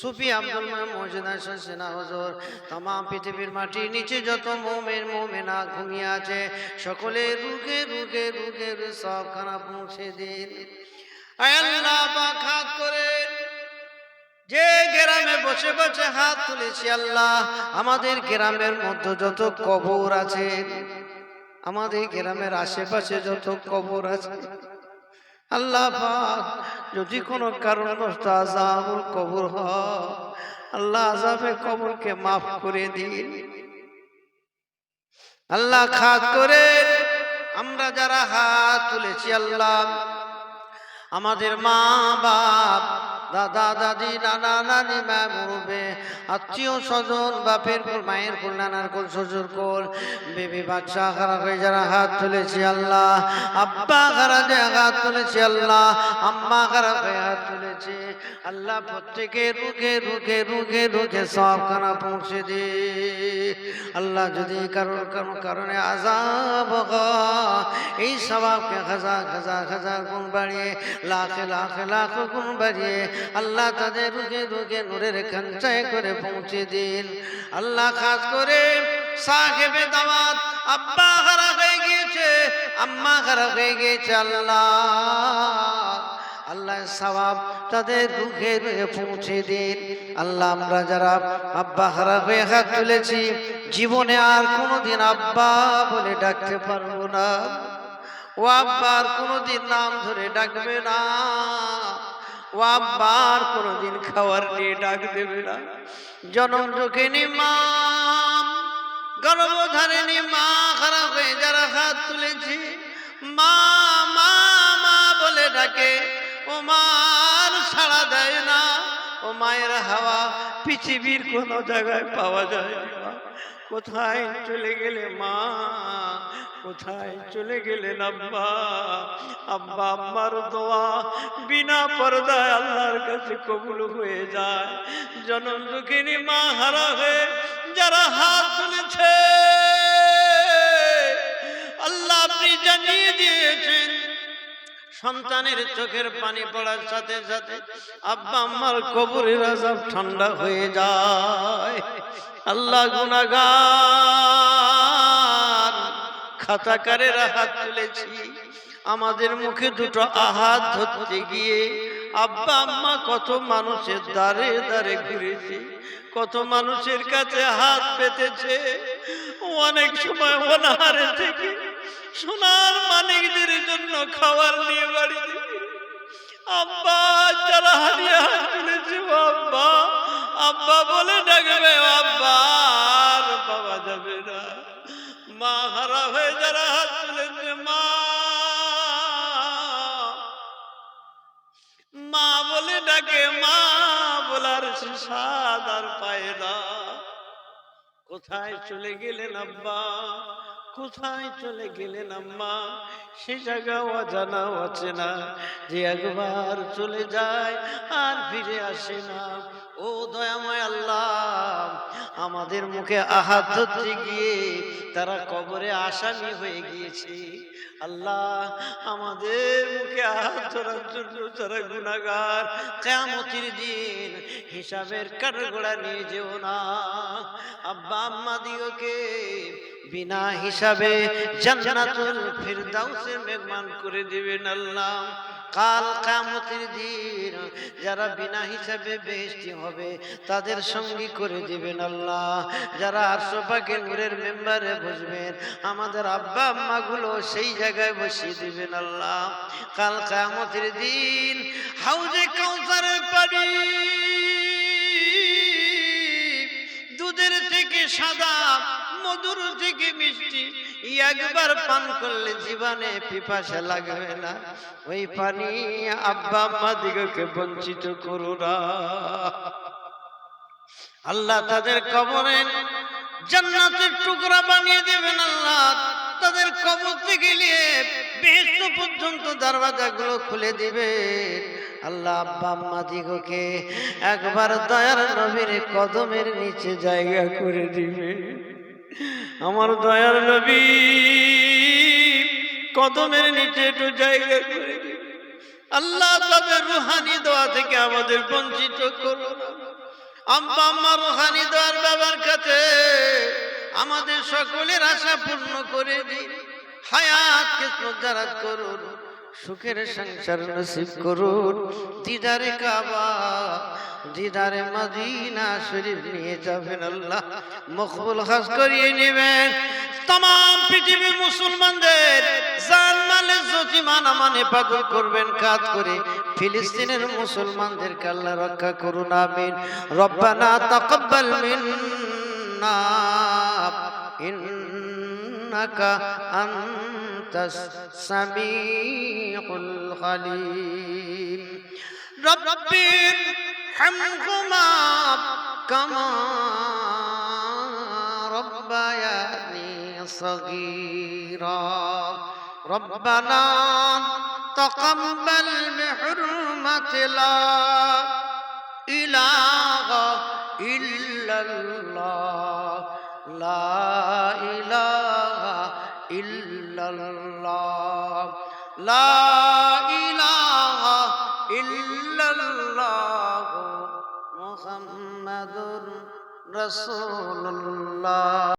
সুফি আব্দুল মুজিদ হাসান সিনা হুজুর তামাম পৃথিবীর মাটির নিচে যত মুমিন মুমিনা ঘুমিয়ে আছে সকলের রুহে রুহে রুহে সবখানা পৌঁছে দিন। আয় আল্লাহ পাক হাত করে যে গ্রামে বসে বসে হাত তুলেছি আল্লাহ, আমাদের গ্রামের মধ্যে যত কবর আছে, আমাদের গ্রামের আশেপাশে যত কবর আছে আল্লাহ পাক যদি কোনো কারণবশত আযাবুল কবর হয় আল্লাহ আযাবে কবরকে মাফ করে দিন। আল্লাহ খাত করে আমরা যারা হাত তুলেছি আল্লাহ আমাদের মা বাপ দাদা দাদি নানা নানি মা মুরব্বি আত্মীয় স্বজন বাপের কোল মায়ের কোল নানার কোল শ্বশুর কোল বেবি বাচ্চা খারাপ হয়ে যারা হাত তুলেছি আল্লাহ, আব্বা খারাপ হয়ে হাত তুলেছি আল্লাহ, আম্মা খারাপ হয়ে হাত তুলেছি আল্লাহ, প্রত্যেকের রুখে রুখে রুখে রুখে সবখানা পৌঁছে দে আল্লাহ। যদি কারোর কোনো কারণে আযাব হয় এই সওয়াবকে হাজার হাজার হাজার গুণ বাড়িয়ে লাখ লাখ লাখ গুণ বাড়িয়ে আল্লাহ তাদের রুখে রুখে নূরের খানচায় করে পৌঁছে দিন আল্লাহ। খাস করে সাহেবে দাওয়াত আব্বা খারাপ হয়ে গিয়েছে, আম্মা খারাপ হয়ে গিয়েছে আল্লাহ, আল্লাহ সওয়াব তাদের রুখে রুখে পৌঁছে দিন আল্লাহ। আমরা যারা আব্বা খারাপ হয়ে হাত তুলেছি জীবনে আর কোনোদিন আব্বা বলে ডাকতে পারবো না, ও আব্বার কোনোদিন নাম ধরে ডাকবে না, ও আব্বার কোনোদিন খাওয়ার নিয়ে ডাক দেবে না। জনম দুঃখিনী মা গর্ভধারিণী মা খারাপ হয়ে যারা হাত তুলেছি মা মা মা বলে ডাকে, ও মার সাড়া দেয় না, ও মায়ের হাওয়া পৃথিবীর কোনো জায়গায় পাওয়া যায় না। কোথায় চলে গেলে মা, কোথায় চলে গেলেন আব্বা? আব্বা আম্মার দোয়া বিনা পর্দায় আল্লাহর কাছে কবুল হয়ে যায়। জনম দুঃখিনী মা হারা হয়ে যারা হাত তুলেছে আল্লাহ আপনি জানিয়ে দিয়েছেন সন্তানের চোখের পানি পড়ার সাথে সাথে আব্বা আম্মার কবরের আযাব ঠান্ডা হয়ে যায়। আল্লাহ গুনাহগার খাতাকারেরা হাত তুলেছি আমাদের মুখে দুটো আহাত ধরতে গিয়ে আব্বা আম্মা কত মানুষের দ্বারে দ্বারে ঘুরেছে, কত মানুষের কাছে হাত পেতেছে, অনেক সময় অনাহারে থেকে সোনার মানিকদের জন্য খাবার নিয়ে বাড়ি থেকে আব্বা যারা হারিয়ে হাত তুলেছে আব্বা আব্বা বলে ডাকবে, আব্বা আর বাবা যাবে না। মা হারা হয়ে যারা হাত তুলেছে মা মা বলে ডাকে, মা বলার স্বাদ আর পায় না। কোথায় চলে গেলেন আব্বা, কোথায় চলে গেলেন আম্মা? সে জায়গা অজানা অচেনা, যে একবার চলে যায় আর ফিরে আসে না। ও দয়াময় আল্লাহ, আমাদের মুখে আহাত ধরতে গিয়ে তারা কবরে আসামি হয়ে গিয়েছে। আল্লাহ, আমাদের মুখে আহাত ধরার জন্য যারা গুনাহগার, কিয়ামতের দিন হিসাবের কাঠগড়া নিয়ে যেও না। আব্বা আম্মা দিগকে বিনা হিসাবে জান্নাতুল ফিরদাউসের মেহমান করে দিবেন আল্লাহ। কাল কিয়ামতের দিন যারা বিনা হিসাবে বেহেশতি হবে তাদের সঙ্গী করে দিবেন আল্লাহ। যারা আরশ পাকের নূরের মেম্বারে বসবেন আমাদের আব্বা আম্মা গুলো সেই জায়গায় বসিয়ে দিবেন আল্লাহ। কাল কিয়ামতের দিন হাউজে কাউসারের পানি দুধের থেকে সাদা, মধুর থেকে মিষ্টি, একবার পান করলে জীবনে পিপাসা লাগবে না। ওই পানি আব্বা আম্মা দিগকে বঞ্চিত করো না আল্লাহ। তাদের কবরে জান্নাতের টুকরা বানিয়ে দেবেন আল্লাহ। তাদের কবর থেকে নিয়ে বেহেশত পর্যন্ত দরওয়াজাগুলো খুলে দিবেন আল্লাহ। আব্বা আম্মা দিগকে একবার দয়ার নবীর কদমের নিচে জায়গা করে দিবে। আমার দয়ার নবী কদমের নিচে একটু জায়গা করে দিবে আল্লাহ। তাদের রুহানি দোয়া থেকে আমাদের বঞ্চিত করো না। আব্বা আম্মা রুহানি দোয়ার বাবার কাছে আমাদের সকলের আশা পূর্ণ করে দিন। হায়াতকে দারাজ করুন, সুখের সংসার নসিব করুন। দিদারে কাবা, দিদারে মদিনা শরীফ নিয়ে যাবেন আল্লাহ। মকবুল খাস করিয়ে নেবেন। তাম পৃথিবীর মুসলমানদের জান মালে যতিমান আমান হেফাজত করবেন কাজ করে। ফিলিস্তিনের মুসলমানদেরকে আল্লাহ রক্ষা করুন, আমিন। রব্বানা তাকাব্বাল মিন্না ইন্নাকা আনতাস সামিউল আলিম। রব্বির হামহুমা কামা রব্বায়ানি সগীরা। রব্বানা তাকাব্বাল বিহুরমাতি লা ইলাহা ইল্লাল্লাহ, লা ইলাহা ইল্লাল্লাহ, লা ইলাহা ইল্লাল্লাহ মুহাম্মাদুর রাসূলুল্লাহ।